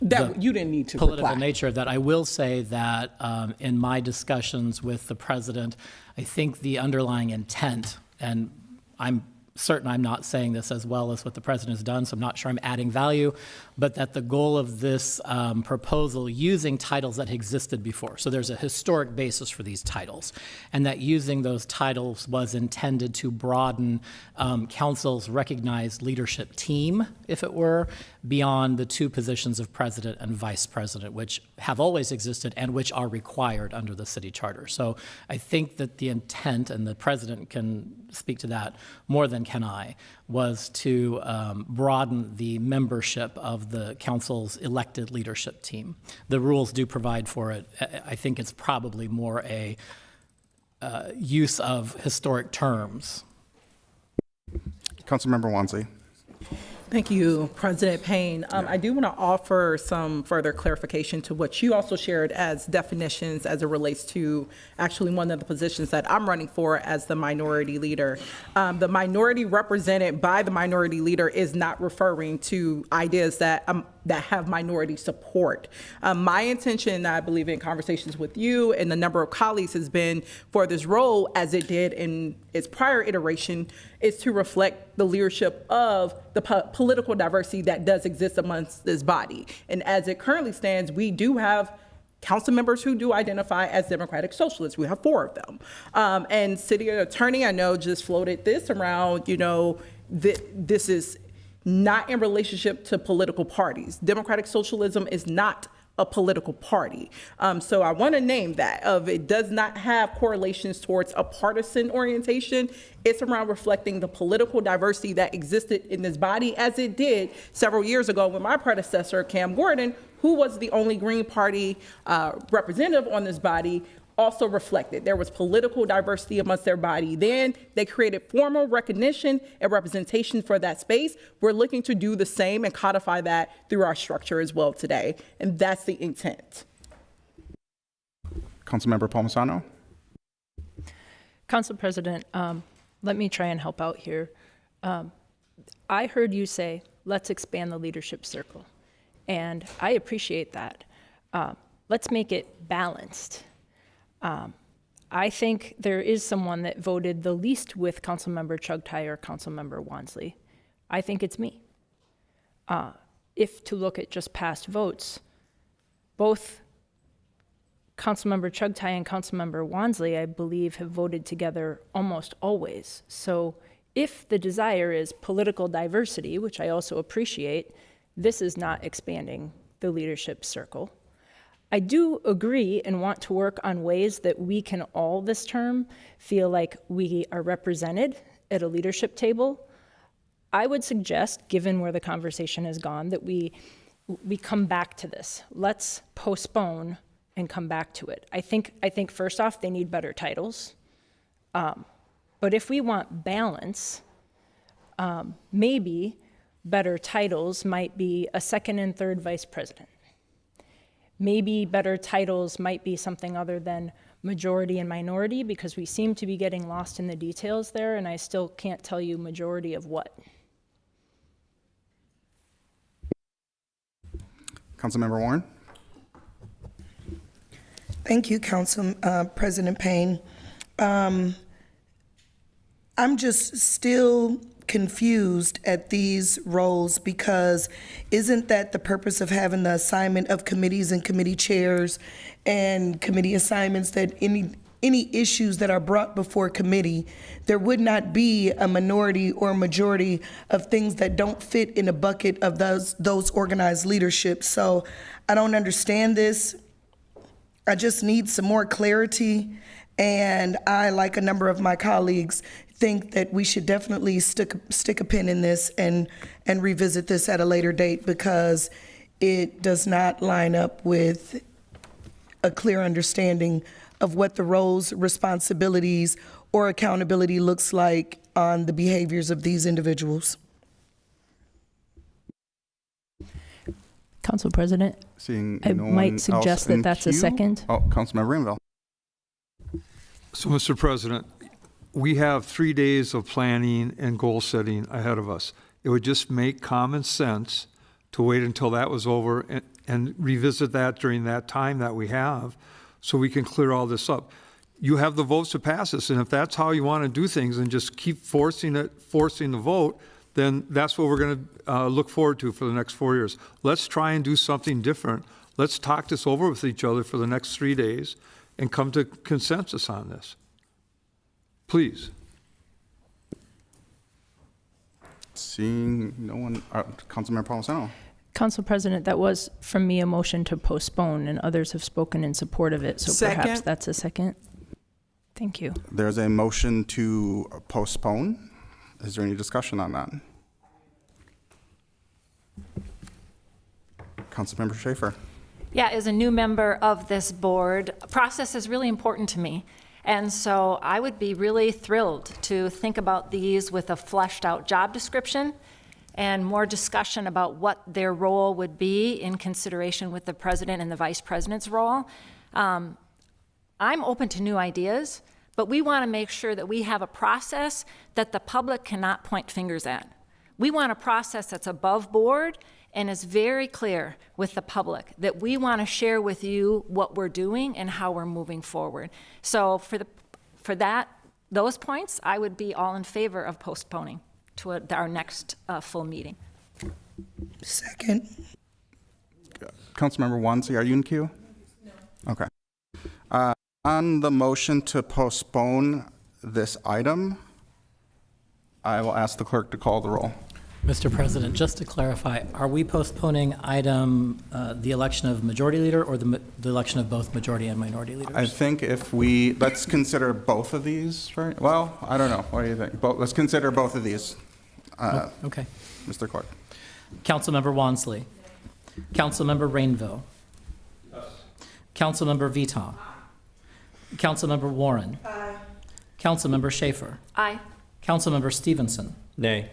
Speaker 10: you didn't need to
Speaker 1: political
Speaker 10: reply.
Speaker 1: nature of that. I will say that in my discussions with the president, I think the underlying intent, and I'm certain I'm not saying this as well as what the president has done, so I'm not sure I'm adding value, but that the goal of this proposal using titles that existed before, so there's a historic basis for these titles, and that using those titles was intended to broaden council's recognized leadership team, if it were, beyond the two positions of president and vice president, which have always existed and which are required under the city charter. So I think that the intent, and the president can speak to that more than can I, was to broaden the membership of the council's elected leadership team. The rules do provide for it. I think it's probably more a use of historic terms.
Speaker 3: Councilmember Wansley.
Speaker 12: Thank you, President Payne. I do want to offer some further clarification to what you also shared as definitions as it relates to actually one of the positions that I'm running for as the minority leader. The minority represented by the minority leader is not referring to ideas that have minority support. My intention, I believe in conversations with you and the number of colleagues, has been for this role, as it did in its prior iteration, is to reflect the leadership of the political diversity that does exist amongst this body. And as it currently stands, we do have council members who do identify as Democratic Socialists. We have 4 of them. And city attorney, I know, just floated this around, this is not in relationship to political parties. Democratic Socialism is not a political party. So I want to name that. It does not have correlations towards a partisan orientation. It's around reflecting the political diversity that existed in this body, as it did several years ago when my predecessor, Cam Gordon, who was the only Green Party representative on this body, also reflected. There was political diversity amongst their body. Then they created formal recognition and representation for that space. We're looking to do the same and codify that through our structure as well today. And that's the intent.
Speaker 3: Councilmember Palmisano.
Speaker 13: Council President, let me try and help out here. I heard you say, let's expand the leadership circle. And I appreciate that. Let's make it balanced. I think there is someone that voted the least with Councilmember Chugtai or Councilmember Wansley. I think it's me. If to look at just past votes, both Councilmember Chugtai and Councilmember Wansley, I believe, have voted together almost always. So if the desire is political diversity, which I also appreciate, this is not expanding the leadership circle. I do agree and want to work on ways that we can all this term feel like we are represented at a leadership table. I would suggest, given where the conversation has gone, that we come back to this. Let's postpone and come back to it. I think first off, they need better titles. But if we want balance, maybe better titles might be a second and third vice president. Maybe better titles might be something other than majority and minority, because we seem to be getting lost in the details there, and I still can't tell you majority of what.
Speaker 3: Councilmember Warren?
Speaker 4: Thank you, President Payne. I'm just still confused at these roles, because isn't that the purpose of having the assignment of committees and committee chairs and committee assignments, that any issues that are brought before committee, there would not be a minority or majority of things that don't fit in a bucket of those organized leadership. So I don't understand this. I just need some more clarity, and I, like a number of my colleagues, think that we should definitely stick a pin in this and revisit this at a later date, because it does not line up with a clear understanding of what the roles, responsibilities, or accountability looks like on the behaviors of these individuals.
Speaker 13: Council President,
Speaker 3: Seeing
Speaker 13: I
Speaker 3: no
Speaker 13: might
Speaker 3: one
Speaker 13: suggest
Speaker 3: else
Speaker 13: that
Speaker 3: in
Speaker 13: that's a
Speaker 3: queue?
Speaker 13: second.
Speaker 3: Oh, Councilmember Rainville.
Speaker 7: So, Mr. President, we have 3 days of planning and goal setting ahead of us. It would just make common sense to wait until that was over and revisit that during that time that we have, so we can clear all this up. You have the votes to pass this, and if that's how you want to do things and just keep forcing the vote, then that's what we're going to look forward to for the next 4 years. Let's try and do something different. Let's talk this over with each other for the next 3 days and come to consensus on this. Please.
Speaker 3: Seeing no one, Councilmember Palmisano.
Speaker 13: Council President, that was from me a motion to postpone, and others have spoken in support of it, so perhaps
Speaker 12: Second.
Speaker 13: that's a second. Thank you.
Speaker 3: There's a motion to postpone. Is there any discussion on that? Councilmember Schaefer.
Speaker 14: Yeah, as a new member of this board, process is really important to me. And so I would be really thrilled to think about these with a fleshed out job description and more discussion about what their role would be in consideration with the president and the vice president's role. I'm open to new ideas, but we want to make sure that we have a process that the public cannot point fingers at. We want a process that's above board and is very clear with the public, that we want to share with you what we're doing and how we're moving forward. So for those points, I would be all in favor of postponing to our next full meeting.
Speaker 4: Second.
Speaker 3: Councilmember Wansley, are you in queue? No. Okay. On the motion to postpone this item, I will ask the clerk to call the roll.
Speaker 1: Mr. President, just to clarify, are we postponing item, the election of majority leader, or the election of both majority and minority leaders?
Speaker 3: I think if let's consider both of these, right? Well, I don't know. What do you think? Let's consider both of these.
Speaker 1: Okay.
Speaker 3: Mr. Clerk.
Speaker 1: Councilmember Wansley. Councilmember Rainville. Yes. Councilmember Vita. Councilmember Warren.
Speaker 4: Aye.
Speaker 1: Councilmember Schaefer.
Speaker 14: Aye.
Speaker 1: Councilmember Stevenson.
Speaker 15: Nay.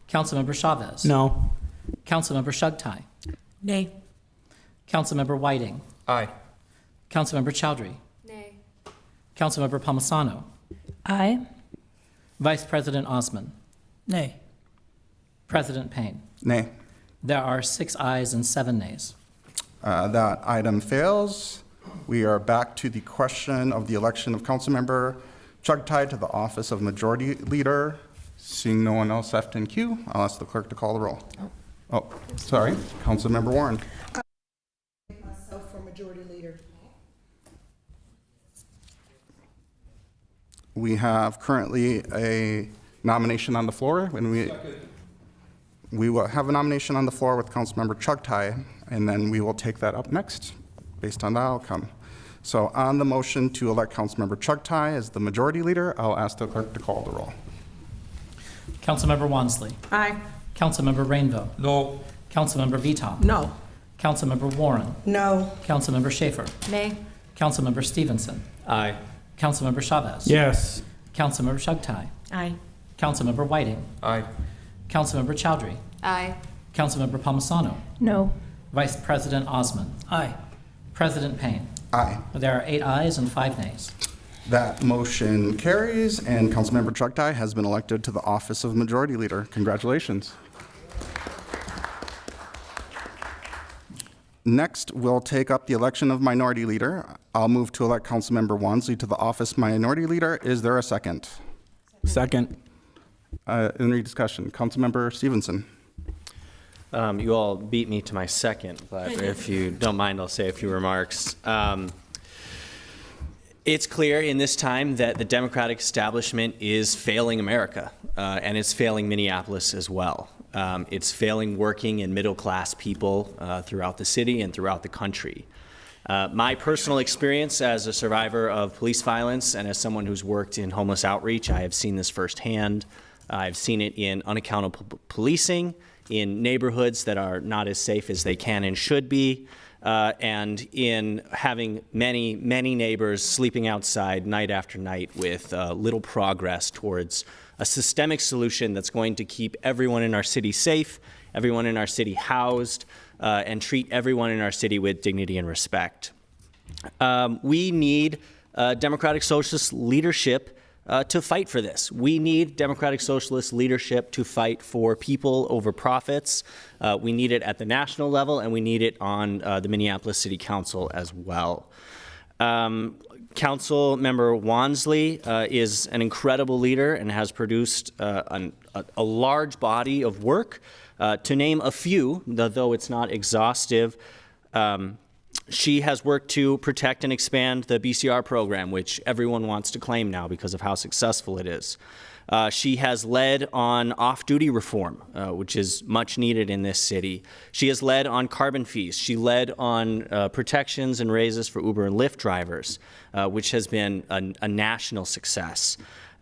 Speaker 1: Councilmember Chavez.
Speaker 11: No.
Speaker 1: Councilmember Shugtai.
Speaker 5: Nay.
Speaker 1: Councilmember Whiting.
Speaker 15: Aye.
Speaker 1: Councilmember Chowdhury.
Speaker 6: Nay.
Speaker 1: Councilmember Palmisano.
Speaker 13: Aye.
Speaker 1: Vice President Osman.
Speaker 15: Nay.
Speaker 1: President Payne.
Speaker 3: Nay.
Speaker 1: There are 6 ayes and 7 nays.
Speaker 3: That item fails. We are back to the question of the election of Councilmember Chugtai to the office of Majority Leader. Seeing no one else left in queue, I'll ask the clerk to call the roll. Oh, sorry. Councilmember Warren.
Speaker 4: I myself for Majority Leader.
Speaker 3: We have currently a nomination on the floor, and we will have a nomination on the floor with Councilmember Chugtai, and then we will take that up next based on the outcome. So on the motion to elect Councilmember Chugtai as the Majority Leader, I'll ask the clerk to call the roll.
Speaker 1: Councilmember Wansley.
Speaker 12: Aye.
Speaker 1: Councilmember Rainville.
Speaker 7: No.
Speaker 1: Councilmember Vita.
Speaker 12: No.
Speaker 1: Councilmember Warren.
Speaker 4: No.
Speaker 1: Councilmember Schaefer.
Speaker 14: Nay.
Speaker 1: Councilmember Stevenson.
Speaker 15: Aye.
Speaker 1: Councilmember Chavez.
Speaker 11: Yes.
Speaker 1: Councilmember Shugtai.
Speaker 5: Aye.
Speaker 1: Councilmember Whiting.
Speaker 15: Aye.
Speaker 1: Councilmember Chowdhury.
Speaker 14: Aye.
Speaker 1: Councilmember Palmisano.
Speaker 13: No.
Speaker 1: Vice President Osman.
Speaker 2: Aye.
Speaker 1: President Payne.
Speaker 3: Aye.
Speaker 1: There are 8 ayes and 5 nays.
Speaker 3: That motion carries, and Councilmember Chugtai has been elected to the office of Majority Leader. Congratulations. Next, we'll take up the election of Minority Leader. I'll move to elect Councilmember Wansley to the office Minority Leader. Is there a second?
Speaker 11: Second.
Speaker 3: Any discussion? Councilmember Stevenson.
Speaker 15: You all beat me to my second, but if you don't mind, I'll say a few remarks. It's clear in this time that the Democratic establishment is failing America, and it's failing Minneapolis as well. It's failing working and middle-class people throughout the city and throughout the country. My personal experience as a survivor of police violence and as someone who's worked in homeless outreach, I have seen this firsthand. I've seen it in unaccountable policing, in neighborhoods that are not as safe as they can and should be, and in having many, many neighbors sleeping outside night after night with little progress towards a systemic solution that's going to keep everyone in our city safe, everyone in our city housed, and treat everyone in our city with dignity and respect. We need Democratic Socialist leadership to fight for this. We need Democratic Socialist leadership to fight for people over profits. We need it at the national level, and we need it on the Minneapolis City Council as well. Council Member Wansley is an incredible leader and has produced a large body of work. To name a few, though it's not exhaustive, she has worked to protect and expand the BCR program, which everyone wants to claim now because of how successful it is. She has led on off-duty reform, which is much needed in this city. She has led on carbon fees. She led on protections and raises for Uber and Lyft drivers, which has been a national success.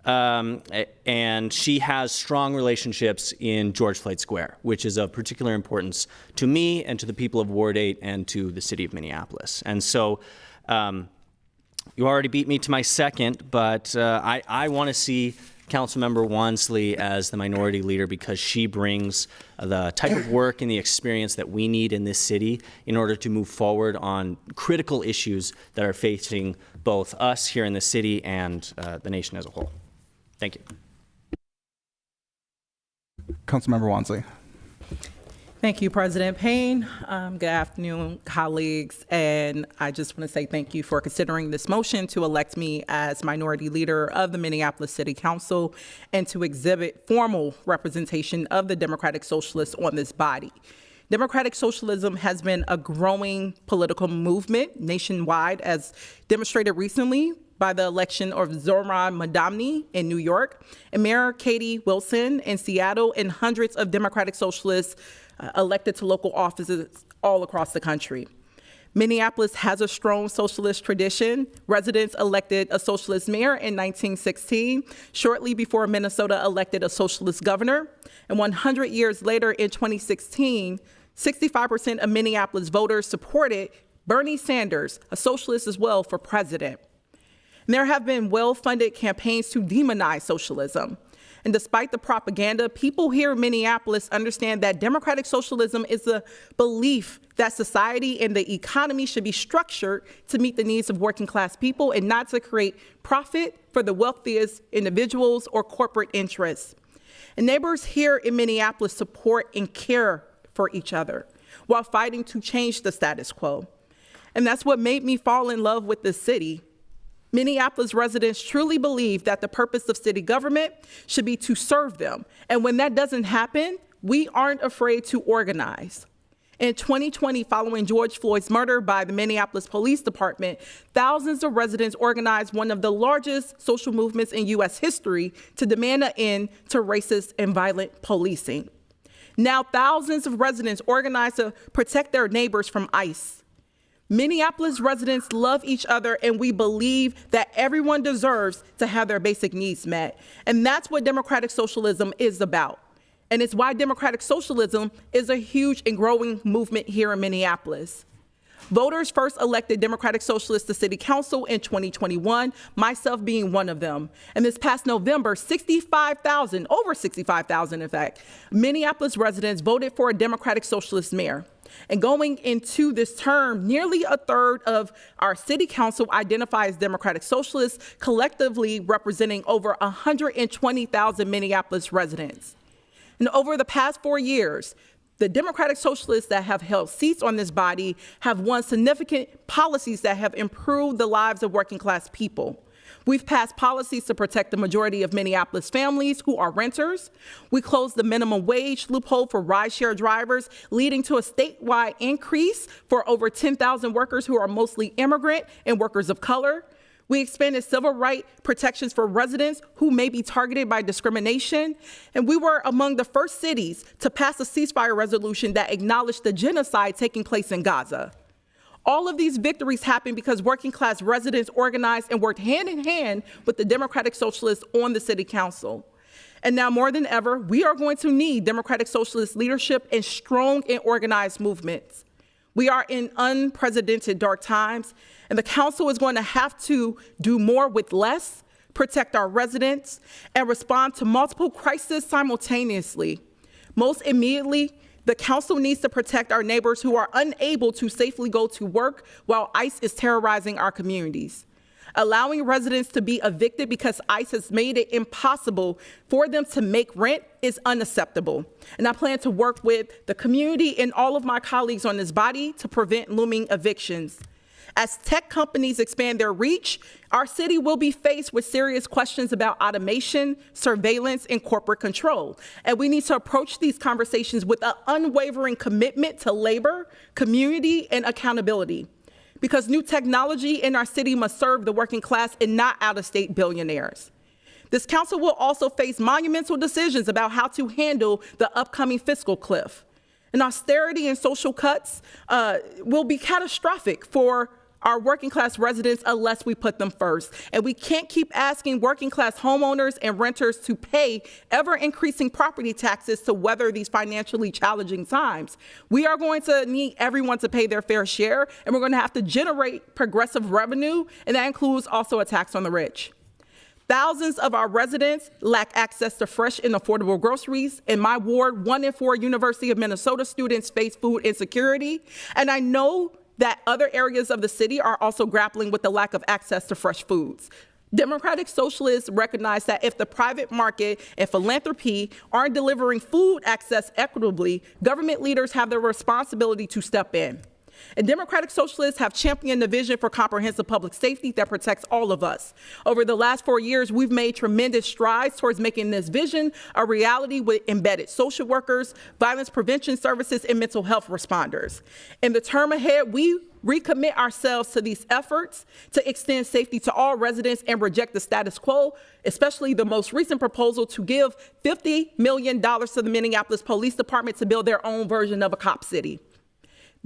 Speaker 15: And she has strong relationships in George Floyd Square, which is of particular importance to me and to the people of Ward 8 and to the city of Minneapolis. And so you already beat me to my second, but I want to see Councilmember Wansley as the minority leader because she brings the type of work and the experience that we need in this city in order to move forward on critical issues that are facing both us here in the city and the nation as a whole. Thank you.
Speaker 3: Councilmember Wansley.
Speaker 12: Thank you, President Payne. Good afternoon, colleagues. And I just want to say thank you for considering this motion to elect me as minority leader of the Minneapolis City Council and to exhibit formal representation of the Democratic Socialists on this body. Democratic socialism has been a growing political movement nationwide, as demonstrated recently by the election of Zohran Mamdani in New York, and Mayor Katie Wilson in Seattle, and hundreds of Democratic socialists elected to local offices all across the country. Minneapolis has a strong socialist tradition. Residents elected a socialist mayor in 1916, shortly before Minnesota elected a socialist governor. And 100 years later, in 2016, 65% of Minneapolis voters supported Bernie Sanders, a socialist as well, for president. And there have been well-funded campaigns to demonize socialism. And despite the propaganda, people here in Minneapolis understand that democratic socialism is a belief that society and the economy should be structured to meet the needs of working class people and not to create profit for the wealthiest individuals or corporate interests. And neighbors here in Minneapolis support and care for each other while fighting to change the status quo. And that's what made me fall in love with this city. Minneapolis residents truly believe that the purpose of city government should be to serve them. And when that doesn't happen, we aren't afraid to organize. In 2020, following George Floyd's murder by the Minneapolis Police Department, thousands of residents organized one of the largest social movements in U.S. history to demand an end to racist and violent policing. Now, thousands of residents organized to protect their neighbors from ICE. Minneapolis residents love each other, and we believe that everyone deserves to have their basic needs met. And that's what democratic socialism is about. And it's why democratic socialism is a huge and growing movement here in Minneapolis. Voters first elected Democratic Socialists to City Council in 2021, myself being one of them. And this past November, over 65,000 in fact, Minneapolis residents voted for a Democratic Socialist mayor. And going into this term, nearly a third of our City Council identify as Democratic Socialists, collectively representing over 120,000 Minneapolis residents. And over the past 4 years, the Democratic Socialists that have held seats on this body have won significant policies that have improved the lives of working class people. We've passed policies to protect the majority of Minneapolis families who are renters. We closed the minimum wage loophole for rideshare drivers, leading to a statewide increase for over 10,000 workers who are mostly immigrant and workers of color. We expanded civil rights protections for residents who may be targeted by discrimination. And we were among the first cities to pass a ceasefire resolution that acknowledged the genocide taking place in Gaza. All of these victories happened because working class residents organized and worked hand in hand with the Democratic Socialists on the City Council. And now more than ever, we are going to need Democratic Socialist leadership and strong and organized movements. We are in unprecedented dark times, and the council is going to have to do more with less, protect our residents, and respond to multiple crises simultaneously. Most immediately, the council needs to protect our neighbors who are unable to safely go to work while ICE is terrorizing our communities. Allowing residents to be evicted because ICE has made it impossible for them to make rent is unacceptable. And I plan to work with the community and all of my colleagues on this body to prevent looming evictions. As tech companies expand their reach, our city will be faced with serious questions about automation, surveillance, and corporate control. And we need to approach these conversations with an unwavering commitment to labor, community, and accountability. Because new technology in our city must serve the working class and not out-of-state billionaires. This council will also face monumental decisions about how to handle the upcoming fiscal cliff. And austerity and social cuts will be catastrophic for our working class residents unless we put them first. And we can't keep asking working class homeowners and renters to pay ever increasing property taxes to weather these financially challenging times. We are going to need everyone to pay their fair share, and we're going to have to generate progressive revenue, and that includes also a tax on the rich. Thousands of our residents lack access to fresh and affordable groceries. In my ward, 1 in 4 University of Minnesota students face food insecurity. And I know that other areas of the city are also grappling with the lack of access to fresh foods. Democratic Socialists recognize that if the private market and philanthropy aren't delivering food access equitably, government leaders have the responsibility to step in. And Democratic Socialists have championed the vision for comprehensive public safety that protects all of us. Over the last 4 years, we've made tremendous strides towards making this vision a reality with embedded social workers, violence prevention services, and mental health responders. In the term ahead, we recommit ourselves to these efforts to extend safety to all residents and reject the status quo, especially the most recent proposal to give $50 million to the Minneapolis Police Department to build their own version of a cop city.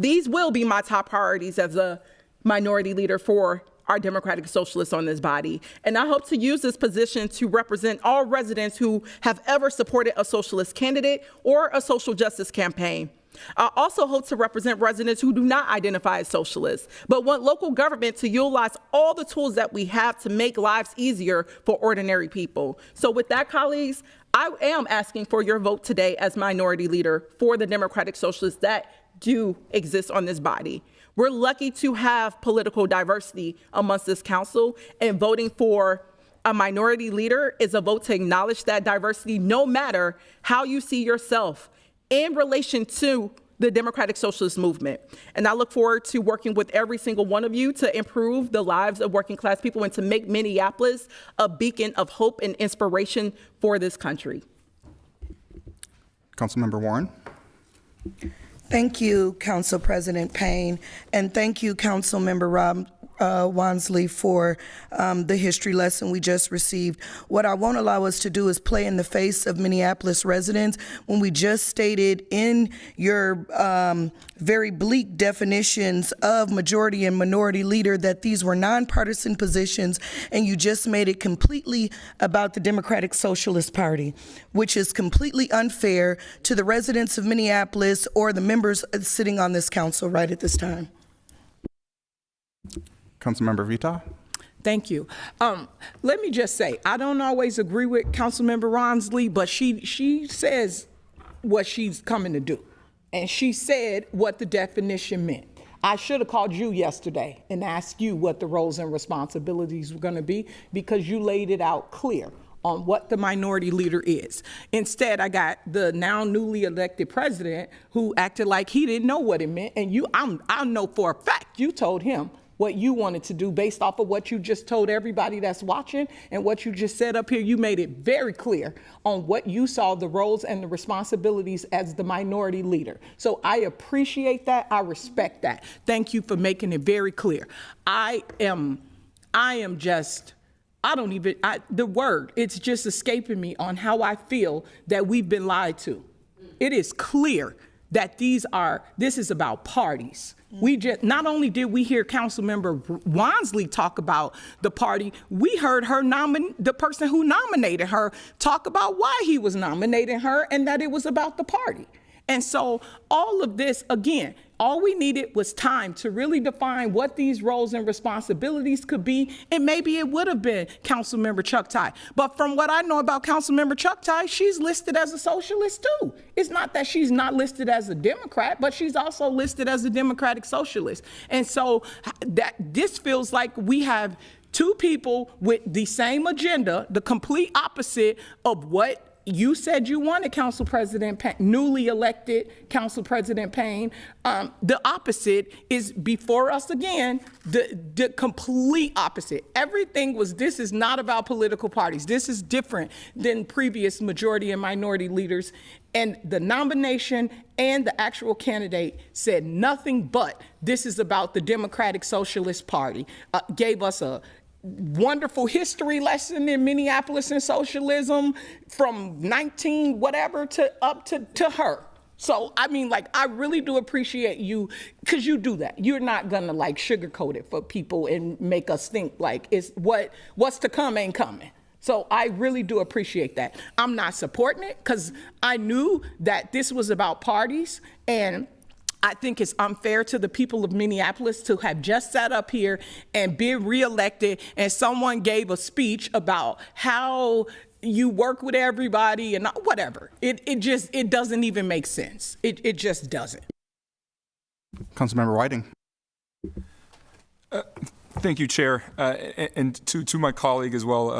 Speaker 12: These will be my top priorities as a minority leader for our Democratic Socialists on this body. And I hope to use this position to represent all residents who have ever supported a socialist candidate or a social justice campaign. I also hope to represent residents who do not identify as socialists, but want local government to utilize all the tools that we have to make lives easier for ordinary people. So with that, colleagues, I am asking for your vote today as minority leader for the Democratic Socialists that do exist on this body. We're lucky to have political diversity amongst this council, and voting for a minority leader is a vote to acknowledge that diversity no matter how you see yourself in relation to the Democratic Socialist movement. And I look forward to working with every single one of you to improve the lives of working class people and to make Minneapolis a beacon of hope and inspiration for this country.
Speaker 3: Councilmember Warren.
Speaker 4: Thank you, Council President Payne, and thank you, Councilmember Rob Wansley, for the history lesson we just received. What I won't allow us to do is play in the face of Minneapolis residents when we just stated in your very bleak definitions of majority and minority leader that these were nonpartisan positions, and you just made it completely about the Democratic Socialist Party, which is completely unfair to the residents of Minneapolis or the members sitting on this council right at this time.
Speaker 3: Councilmember Vita.
Speaker 10: Thank you. Let me just say, I don't always agree with Councilmember Ronsley, but she says what she's coming to do. And she said what the definition meant. I should have called you yesterday and asked you what the roles and responsibilities were going to be, because you laid it out clear on what the minority leader is. Instead, I got the now newly elected president who acted like he didn't know what it meant. And I know for a fact you told him what you wanted to do based off of what you just told everybody that's watching and what you just said up here. You made it very clear on what you saw the roles and the responsibilities as the minority leader. So I appreciate that. I respect that. Thank you for making it very clear. The word, it's just escaping me on how I feel that we've been lied to. It is clear that this is about parties. Not only did we hear Councilmember Wansley talk about the party, we heard the person who nominated her talk about why he was nominating her and that it was about the party. And so all of this, again, all we needed was time to really define what these roles and responsibilities could be, and maybe it would have been Councilmember Chuck Ty. But from what I know about Councilmember Chuck Ty, she's listed as a socialist too. It's not that she's not listed as a Democrat, but she's also listed as a Democratic socialist. And so this feels like we have two people with the same agenda, the complete opposite of what you said you wanted, Council President Payne, newly elected Council President Payne. The opposite is before us again, the complete opposite. This is not about political parties. This is different than previous majority and minority leaders. And the nomination and the actual candidate said nothing but this is about the Democratic Socialist Party. Gave us a wonderful history lesson in Minneapolis and socialism from 19 whatever to up to her. So, I mean, I really do appreciate you, because you do that. You're not gonna sugarcoat it for people and make us think it's what's to come ain't coming. So I really do appreciate that. I'm not supporting it because I knew that this was about parties, and I think it's unfair to the people of Minneapolis to have just sat up here and been reelected, and someone gave a speech about how you work with everybody and whatever. It doesn't even make sense. It just doesn't.
Speaker 3: Councilmember Whiting.
Speaker 8: Thank you, Chair, and to my colleague as well,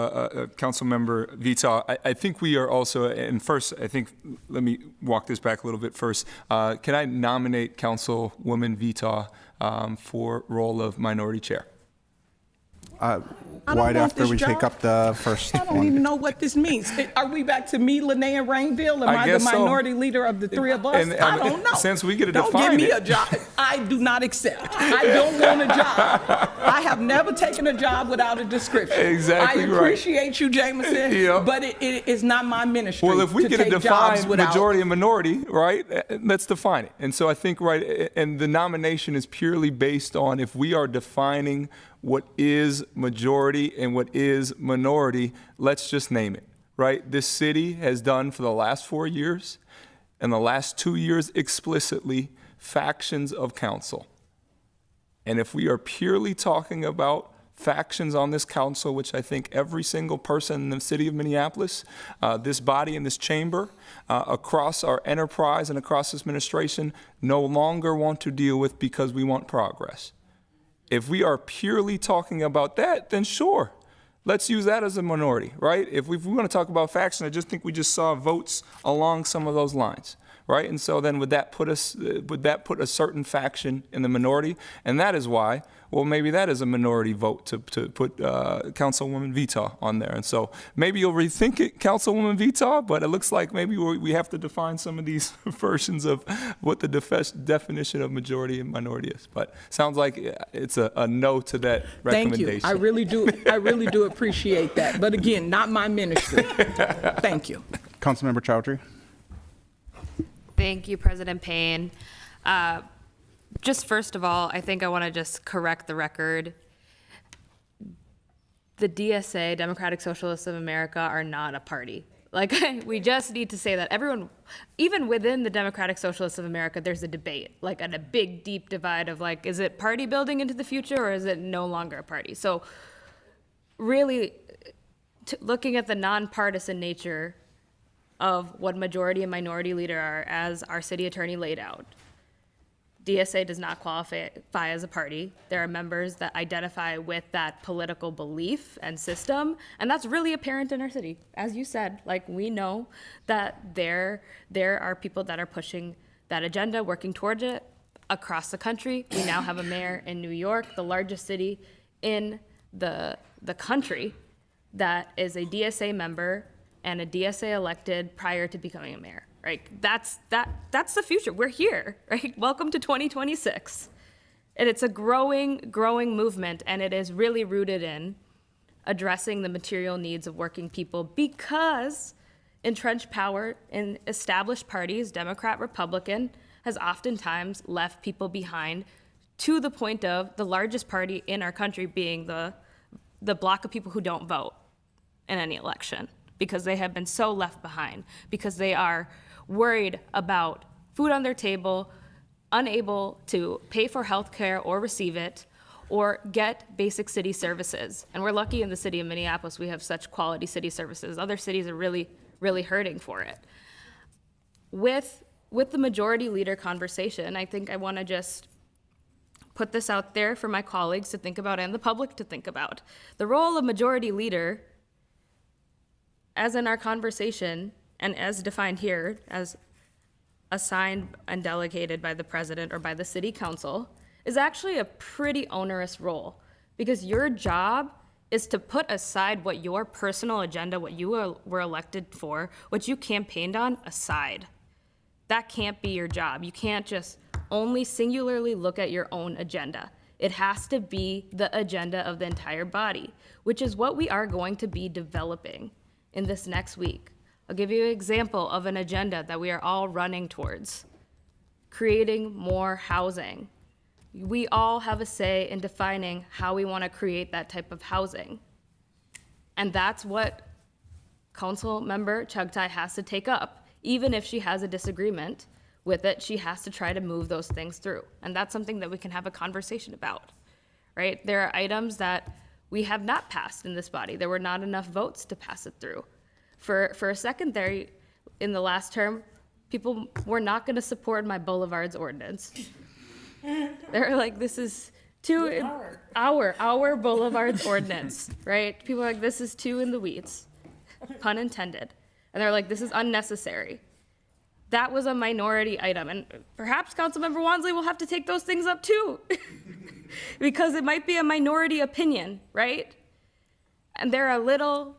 Speaker 8: Councilmember Vita. I think we are also, and first, I think, let me walk this back a little bit first. Can I nominate Councilwoman Vita for role of Minority Chair?
Speaker 3: Right after we take up the first
Speaker 10: I don't even know what this means. Are we back to me, Lene, and Rainville? Am I the minority leader of the three of us? I don't know.
Speaker 8: Since we get to
Speaker 10: don't
Speaker 8: define
Speaker 10: give me a job. I do not accept. I don't want a job. I have never taken a job without a description.
Speaker 8: Exactly right.
Speaker 10: I appreciate you, Jameson,
Speaker 8: yeah.
Speaker 10: But it is not my ministry.
Speaker 8: Well, if we
Speaker 10: to
Speaker 8: get to
Speaker 10: take
Speaker 8: define
Speaker 10: jobs without
Speaker 8: majority and minority, right, let's define it. And so I think, right, and the nomination is purely based on if we are defining what is majority and what is minority, let's just name it, right? This city has done for the last 4 years and the last 2 years explicitly factions of council. And if we are purely talking about factions on this council, which I think every single person in the city of Minneapolis, this body in this chamber, across our enterprise and across this administration, no longer want to deal with because we want progress. If we are purely talking about that, then sure, let's use that as a minority, right? If we want to talk about faction, I just think we just saw votes along some of those lines, right? And so then would that put a certain faction in the minority? And that is why, well, maybe that is a minority vote to put Councilwoman Vita on there. And so maybe you'll rethink it, Councilwoman Vita, but it looks like maybe we have to define some of these versions of what the definition of majority and minority is. But sounds like it's a no to that recommendation.
Speaker 10: Thank you. I really do appreciate that. But again, not my ministry. Thank you.
Speaker 3: Councilmember Chowdhury.
Speaker 6: Thank you, President Payne. Just first of all, I think I want to just correct the record. The DSA, Democratic Socialists of America, are not a party. Like, we just need to say that everyone, even within the Democratic Socialists of America, there's a debate, like, and a big, deep divide of, like, is it party building into the future, or is it no longer a party? So really, looking at the nonpartisan nature of what majority and minority leader are, as our city attorney laid out, DSA does not qualify as a party. There are members that identify with that political belief and system, and that's really apparent in our city. As you said, like, we know that there are people that are pushing that agenda, working towards it across the country. We now have a mayor in New York, the largest city in the country, that is a DSA member and a DSA elected prior to becoming a mayor. Right? That's the future. We're here, right? Welcome to 2026. And it's a growing movement, and it is really rooted in addressing the material needs of working people, because entrenched power in established parties, Democrat, Republican, has oftentimes left people behind, to the point of the largest party in our country being the block of people who don't vote in any election, because they have been so left behind, because they are worried about food on their table, unable to pay for health care or receive it, or get basic city services. And we're lucky in the city of Minneapolis, we have such quality city services. Other cities are really, really hurting for it. With the majority leader conversation, I think I want to just put this out there for my colleagues to think about and the public to think about. The role of majority leader, as in our conversation, and as defined here, as assigned and delegated by the president or by the city council, is actually a pretty onerous role, because your job is to put aside what your personal agenda, what you were elected for, what you campaigned on, aside. That can't be your job. You can't just only singularly look at your own agenda. It has to be the agenda of the entire body, which is what we are going to be developing in this next week. I'll give you an example of an agenda that we are all running towards: creating more housing. We all have a say in defining how we want to create that type of housing. And that's what Council Member Chugtai has to take up. Even if she has a disagreement with it, she has to try to move those things through. And that's something that we can have a conversation about, right? There are items that we have not passed in this body. There were not enough votes to pass it through. For a second there, in the last term, people were not going to support my boulevards ordinance. They're like, this is too, our boulevards ordinance, right? People are like, this is too in the weeds, pun intended. And they're like, this is unnecessary. That was a minority item. And perhaps Councilmember Wansley will have to take those things up too, because it might be a minority opinion, right? And there are little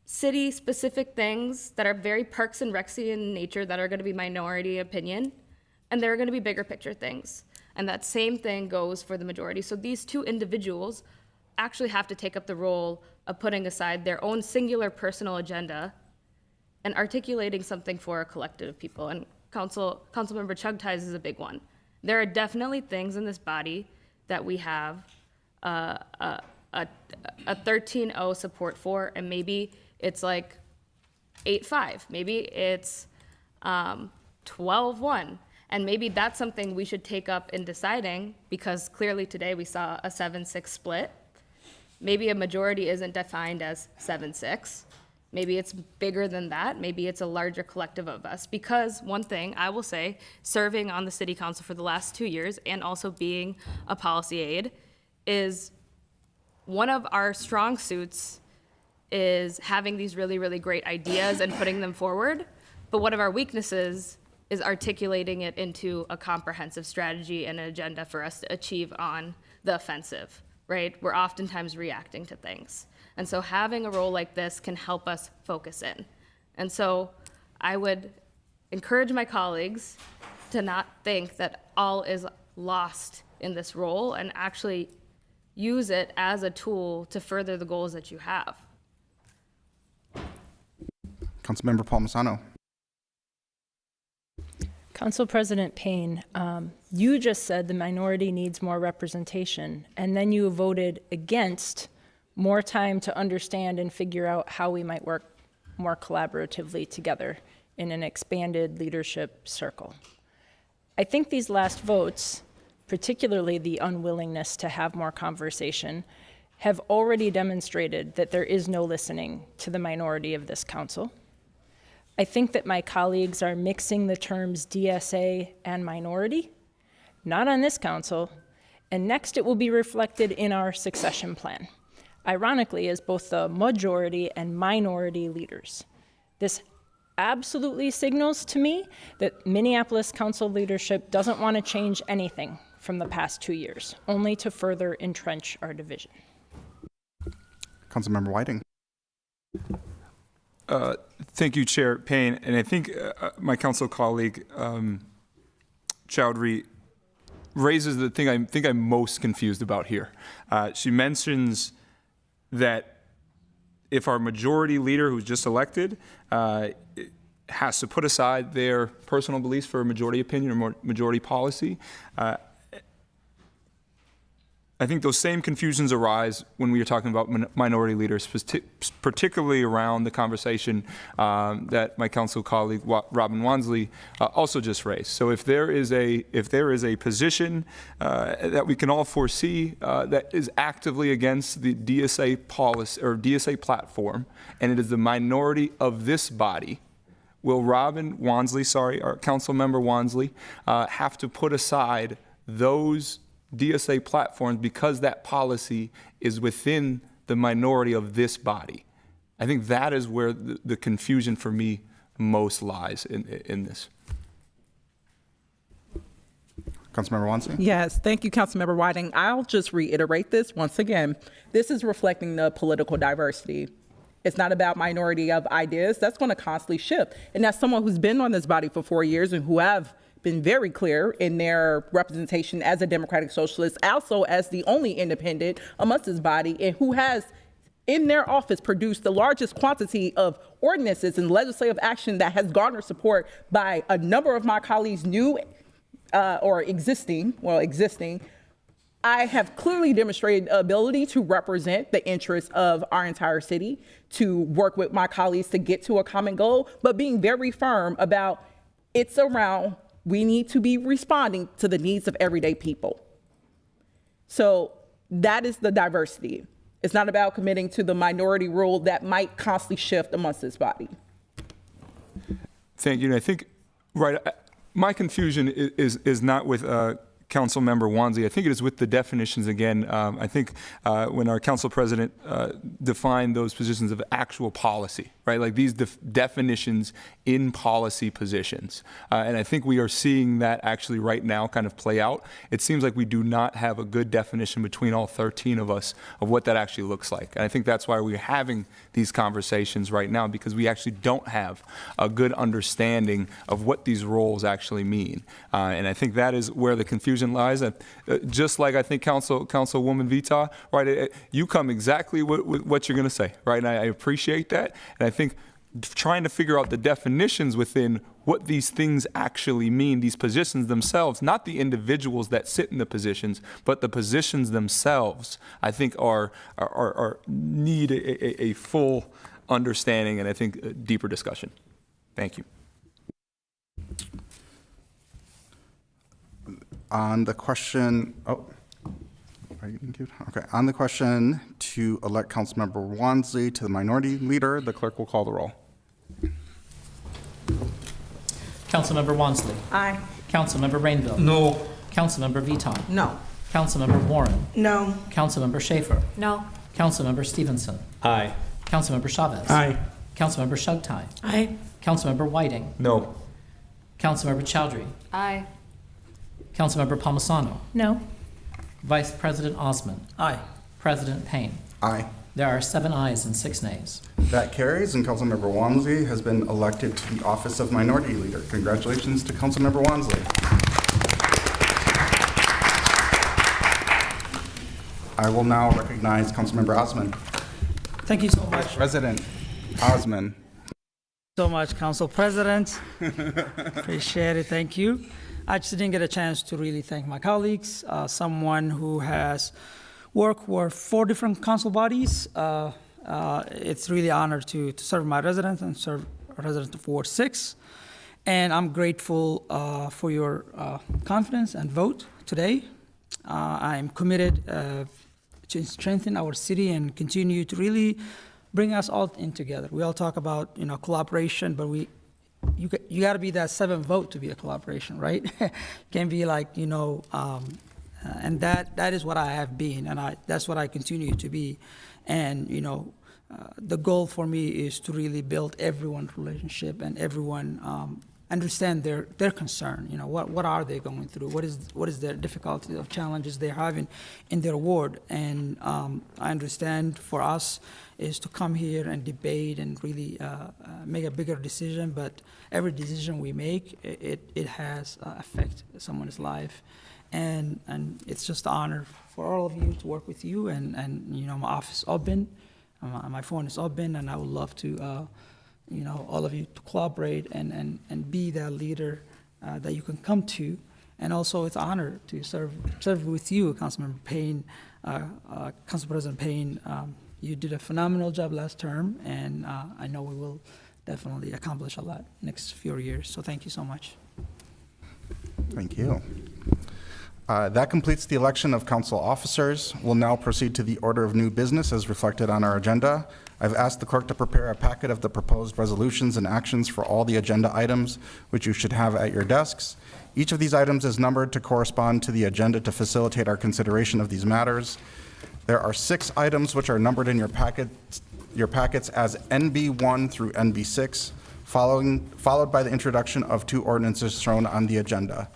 Speaker 6: city-specific things that are very Parks and Rexian in nature that are going to be minority opinion, and there are going to be bigger picture things. And that same thing goes for the majority. So these two individuals actually have to take up the role of putting aside their own singular personal agenda and articulating something for a collective of people. And Councilmember Chugtai's is a big one. There are definitely things in this body that we have a 13-0 support for, and maybe it's like 8-5, maybe it's 12-1, and maybe that's something we should take up in deciding, because clearly today we saw a 7-6 split. Maybe a majority isn't defined as 7-6. Maybe it's bigger than that. Maybe it's a larger collective of us. Because one thing I will say, serving on the city council for the last 2 years and also being a policy aide, is one of our strong suits is having these really, really great ideas and putting them forward. But one of our weaknesses is articulating it into a comprehensive strategy and an agenda for us to achieve on the offensive, right? We're oftentimes reacting to things. And so having a role like this can help us focus in. And so I would encourage my colleagues to not think that all is lost in this role, and actually use it as a tool to further the goals that you have.
Speaker 3: Councilmember Palmisano.
Speaker 13: Council President Payne, you just said the minority needs more representation, and then you voted against more time to understand and figure out how we might work more collaboratively together in an expanded leadership circle. I think these last votes, particularly the unwillingness to have more conversation, have already demonstrated that there is no listening to the minority of this council. I think that my colleagues are mixing the terms DSA and minority, not on this council, and next it will be reflected in our succession plan, ironically as both the majority and minority leaders. This absolutely signals to me that Minneapolis council leadership doesn't want to change anything from the past 2 years, only to further entrench our division.
Speaker 3: Councilmember Whiting.
Speaker 8: Thank you, Chair Payne. And I think my council colleague, Chowdhury, raises the thing I think I'm most confused about here. She mentions that if our majority leader who's just elected has to put aside their personal beliefs for a majority opinion or majority policy, I think those same confusions arise when we are talking about minority leaders, particularly around the conversation that my council colleague Robin Wansley also just raised. So if there is a position that we can all foresee that is actively against the DSA policy or DSA platform, and it is the minority of this body, will Robin Wansley, our council member Wansley, have to put aside those DSA platforms because that policy is within the minority of this body? I think that is where the confusion for me most lies in this.
Speaker 3: Councilmember Wansley?
Speaker 12: Yes, thank you, Councilmember Whiting. I'll just reiterate this once again. This is reflecting the political diversity. It's not about minority of ideas. That's going to constantly shift. And as someone who's been on this body for 4 years and who have been very clear in their representation as a Democratic Socialist, also as the only independent amongst this body, and who has in their office produced the largest quantity of ordinances and legislative action that has garnered support by a number of my colleagues, new or existing, I have clearly demonstrated ability to represent the interests of our entire city, to work with my colleagues to get to a common goal, but being very firm about it's around we need to be responding to the needs of everyday people. So that is the diversity. It's not about committing to the minority rule that might constantly shift amongst this body.
Speaker 8: Thank you. And I think, my confusion is not with Council Member Wansley. I think it is with the definitions again. I think when our council president defined those positions of actual policy, right? Like these definitions in policy positions. And I think we are seeing that actually right now kind of play out. It seems like we do not have a good definition between all 13 of us of what that actually looks like. And I think that's why we're having these conversations right now, because we actually don't have a good understanding of what these roles actually mean. And I think that is where the confusion lies. Just like I think Councilwoman Vita, right? You come exactly with what you're going to say, right? And I appreciate that. And I think trying to figure out the definitions within what these things actually mean, these positions themselves, not the individuals that sit in the positions, but the positions themselves, I think need a full understanding and I think a deeper discussion. Thank you.
Speaker 3: On the question, okay. On the question to elect Councilmember Wansley to the minority leader, the clerk will call the roll.
Speaker 1: Councilmember Wansley.
Speaker 12: Aye.
Speaker 1: Councilmember Rainville.
Speaker 7: No.
Speaker 1: Councilmember Viton.
Speaker 12: No.
Speaker 1: Councilmember Warren.
Speaker 4: No.
Speaker 1: Councilmember Schaefer.
Speaker 14: No.
Speaker 1: Councilmember Stevenson.
Speaker 15: Aye.
Speaker 1: Councilmember Chavez.
Speaker 11: Aye.
Speaker 1: Councilmember Shugtai.
Speaker 13: Aye.
Speaker 1: Councilmember Whiting.
Speaker 7: No.
Speaker 1: Councilmember Chowdhury.
Speaker 14: Aye.
Speaker 1: Councilmember Palmisano.
Speaker 13: No.
Speaker 1: Vice President Osman.
Speaker 13: Aye.
Speaker 1: President Payne.
Speaker 3: Aye.
Speaker 1: There are 7 ayes and 6 nays.
Speaker 3: That carries, and Councilmember Wansley has been elected to the office of minority leader. Congratulations to Councilmember Wansley. I will now recognize Councilmember Osman.
Speaker 16: Thank you so much.
Speaker 3: President Osman.
Speaker 16: So much, Council President. Appreciate it. Thank you. I just didn't get a chance to really thank my colleagues. Someone who has worked for 4 different council bodies. It's really an honor to serve my residents and serve residents of Ward 6. And I'm grateful for your confidence and vote today. I'm committed to strengthen our city and continue to really bring us all in together. We all talk about, collaboration, but you got to be that 7th vote to be a collaboration, right? Can't be like, and that is what I have been, and that's what I continue to be. And, the goal for me is to really build everyone's relationship and everyone understand their concern. What are they going through? What is their difficulty of challenges they're having in their ward? And I understand for us is to come here and debate and really make a bigger decision. But every decision we make, it has affect someone's life, and it's just an honor for all of you to work with you. And my office open, my phone is open, and I would love to. All of you to collaborate and be that leader that you can come to. And also it's an honor to serve with you, Councilmember Payne, Council President Payne. You did a phenomenal job last term, and I know we will definitely accomplish a lot next few years. So thank you so much.
Speaker 3: Thank you. That completes the election of council officers. We'll now proceed to the order of new business as reflected on our agenda. I've asked the clerk to prepare a packet of the proposed resolutions and actions for all the agenda items, which you should have at your desks. Each of these items is numbered to correspond to the agenda to facilitate our consideration of these matters. There are 6 items which are numbered in your packets as NB1 through NB6, followed by the introduction of 2 ordinances shown on the agenda.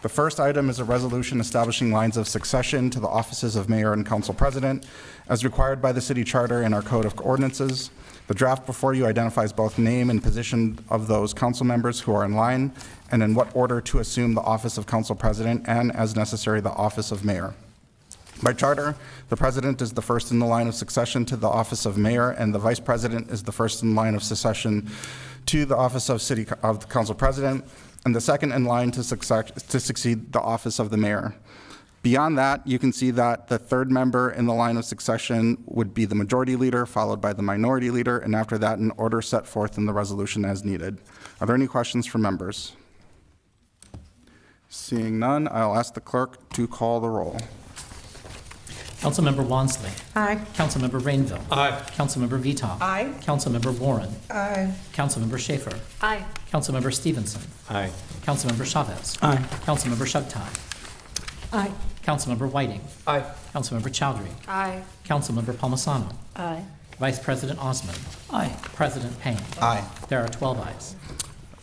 Speaker 3: The first item is a resolution establishing lines of succession to the offices of mayor and council president, as required by the city charter and our code of ordinances. The draft before you identifies both name and position of those council members who are in line, and in what order to assume the office of council president and, as necessary, the office of mayor. By charter, the president is the first in the line of succession to the office of mayor, and the vice president is the first in line of succession to the office of the council president, and the second in line to succeed the office of the mayor. Beyond that, you can see that the third member in the line of succession would be the majority leader, followed by the minority leader, and after that, in order set forth in the resolution as needed. Are there any questions from members? Seeing none, I'll ask the clerk to call the roll.
Speaker 1: Councilmember Wansley.
Speaker 4: Aye.
Speaker 1: Councilmember Rainville.
Speaker 7: Aye.
Speaker 1: Councilmember Vitoff.
Speaker 4: Aye.
Speaker 1: Councilmember Warren.
Speaker 4: Aye.
Speaker 1: Councilmember Schaefer.
Speaker 14: Aye.
Speaker 1: Councilmember Stevenson.
Speaker 15: Aye.
Speaker 1: Councilmember Chavez.
Speaker 11: Aye.
Speaker 1: Councilmember Shugtai.
Speaker 13: Aye.
Speaker 1: Councilmember Whiting.
Speaker 7: Aye.
Speaker 1: Councilmember Chowdhury.
Speaker 14: Aye.
Speaker 1: Councilmember Palmisano.
Speaker 13: Aye.
Speaker 1: Vice President Osman.
Speaker 16: Aye.
Speaker 1: President Payne.
Speaker 3: Aye.
Speaker 1: There are 12 ayes.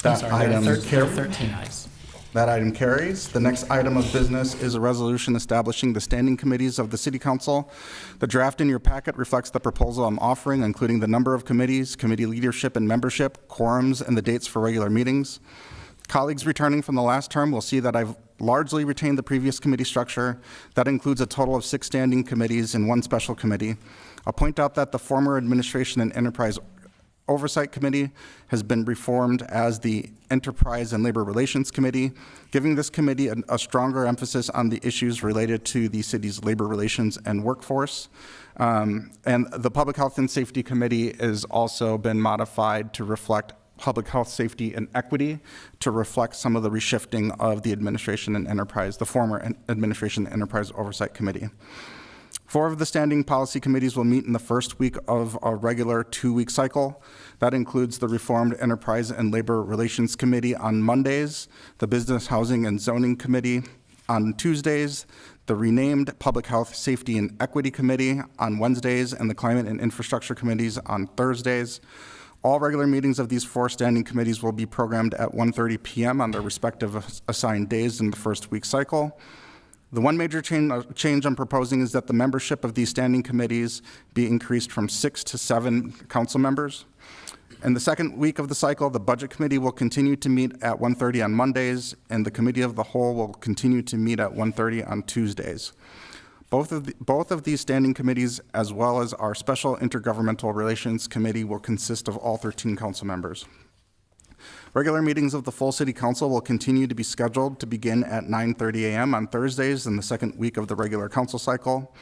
Speaker 3: That
Speaker 1: There are
Speaker 3: item
Speaker 1: 13 ayes.
Speaker 3: That item carries. The next item of business is a resolution establishing the standing committees of the City Council. The draft in your packet reflects the proposal I'm offering, including the number of committees, committee leadership and membership, quorums, and the dates for regular meetings. Colleagues returning from the last term will see that I've largely retained the previous committee structure. That includes a total of 6 standing committees and 1 special committee. I'll point out that the former Administration and Enterprise Oversight Committee has been reformed as the Enterprise and Labor Relations Committee, giving this committee a stronger emphasis on the issues related to the city's labor relations and workforce. And the Public Health and Safety Committee has also been modified to reflect public health, safety, and equity, to reflect some of the reshifting of the Administration and Enterprise, the former Administration and Enterprise Oversight Committee. 4 of the standing policy committees will meet in the first week of a regular 2-week cycle. That includes the Reformed Enterprise and Labor Relations Committee on Mondays, the Business, Housing, and Zoning Committee on Tuesdays, the renamed Public Health, Safety, and Equity Committee on Wednesdays, and the Climate and Infrastructure Committees on Thursdays. All regular meetings of these 4 standing committees will be programmed at 1:30 p.m. on their respective assigned days in the first week cycle. The one major change I'm proposing is that the membership of these standing committees be increased from 6 to 7 council members. In the second week of the cycle, the Budget Committee will continue to meet at 1:30 on Mondays, and the Committee of the Whole will continue to meet at 1:30 on Tuesdays. Both of these standing committees, as well as our Special Intergovernmental Relations Committee, will consist of all 13 council members. Regular meetings of the full City Council will continue to be scheduled to begin at 9:30 a.m. on Thursdays in the second week of the regular council cycle.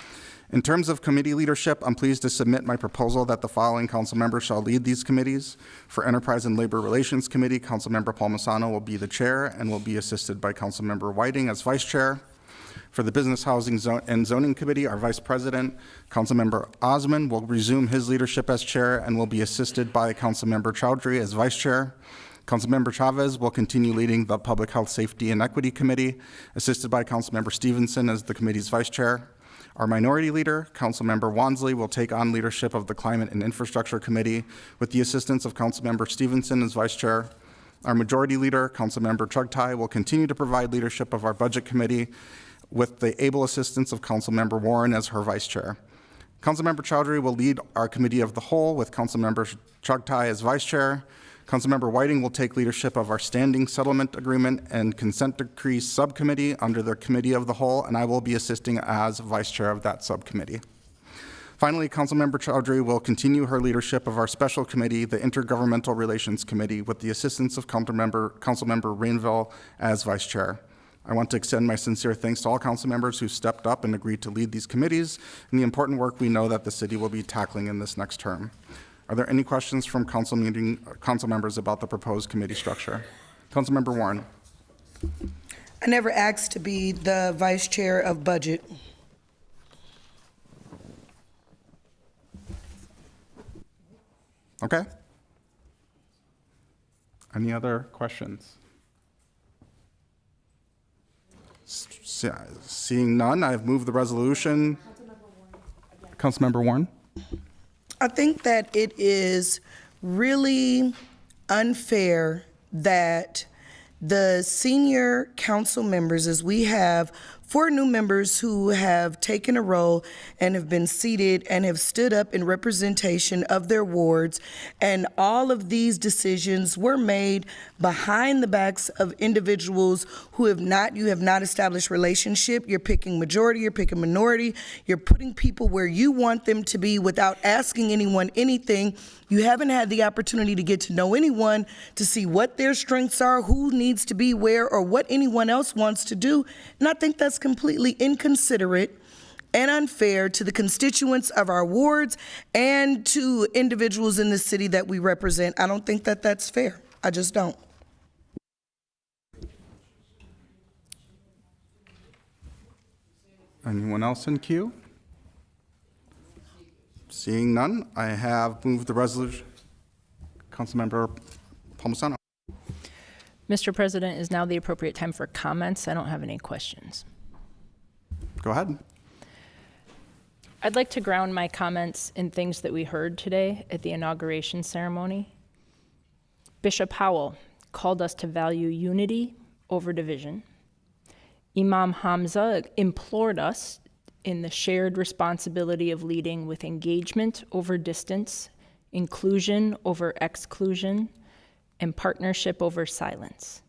Speaker 3: In terms of committee leadership, I'm pleased to submit my proposal that the following council members shall lead these committees. For Enterprise and Labor Relations Committee, Councilmember Palmisano will be the chair and will be assisted by Councilmember Whiting as vice chair. For the Business, Housing, and Zoning Committee, our vice president, Councilmember Osman, will resume his leadership as chair and will be assisted by Councilmember Chowdhury as vice chair. Councilmember Chavez will continue leading the Public Health, Safety, and Equity Committee, assisted by Councilmember Stevenson as the committee's vice chair. Our minority leader, Councilmember Wansley, will take on leadership of the Climate and Infrastructure Committee with the assistance of Councilmember Stevenson as vice chair. Our majority leader, Councilmember Chugtai, will continue to provide leadership of our Budget Committee with the able assistance of Councilmember Warren as her vice chair. Councilmember Chowdhury will lead our Committee of the Whole with Councilmember Chugtai as vice chair. Councilmember Whiting will take leadership of our Standing Settlement Agreement and Consent Decree Subcommittee under the Committee of the Whole, and I will be assisting as vice chair of that subcommittee. Finally, Councilmember Chowdhury will continue her leadership of our special committee, the Intergovernmental Relations Committee, with the assistance of Councilmember Rainville as vice chair. I want to extend my sincere thanks to all council members who stepped up and agreed to lead these committees and the important work we know that the city will be tackling in this next term. Are there any questions from council members about the proposed committee structure? Councilmember Warren.
Speaker 4: I never asked to be the vice chair of budget.
Speaker 3: Okay. Any other questions? Seeing none, I've moved the resolution. Councilmember Warren.
Speaker 4: I think that it is really unfair that the senior council members, as we have 4 new members who have taken a role and have been seated and have stood up in representation of their wards, and all of these decisions were made behind the backs of individuals who have not established relationship. You're picking majority, you're picking minority, you're putting people where you want them to be without asking anyone anything. You haven't had the opportunity to get to know anyone, to see what their strengths are, who needs to be where, or what anyone else wants to do. And I think that's completely inconsiderate and unfair to the constituents of our wards and to individuals in the city that we represent. I don't think that that's fair. I just don't.
Speaker 3: Anyone else in queue? Seeing none, I have moved the resolution. Councilmember Palmisano.
Speaker 13: Mr. President, is now the appropriate time for comments. I don't have any questions.
Speaker 3: Go ahead.
Speaker 13: I'd like to ground my comments in things that we heard today at the inauguration ceremony. Bishop Howell called us to value unity over division. Imam Hamza implored us in the shared responsibility of leading with engagement over distance, inclusion over exclusion, and partnership over silence.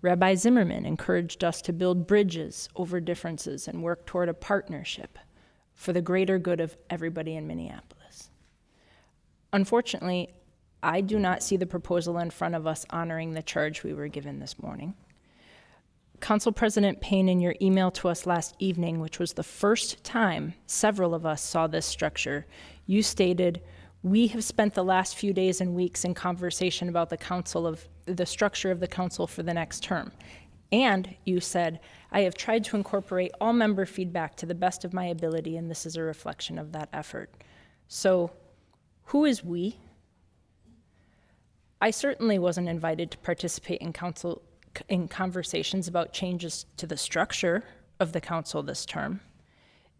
Speaker 13: Rabbi Zimmerman encouraged us to build bridges over differences and work toward a partnership for the greater good of everybody in Minneapolis. Unfortunately, I do not see the proposal in front of us honoring the charge we were given this morning. Council President Payne, in your email to us last evening, which was the first time several of us saw this structure, you stated, "We have spent the last few days and weeks in conversation about the structure of the council for the next term." And you said, "I have tried to incorporate all member feedback to the best of my ability, and this is a reflection of that effort." So, who is we? I certainly wasn't invited to participate in conversations about changes to the structure of the council this term.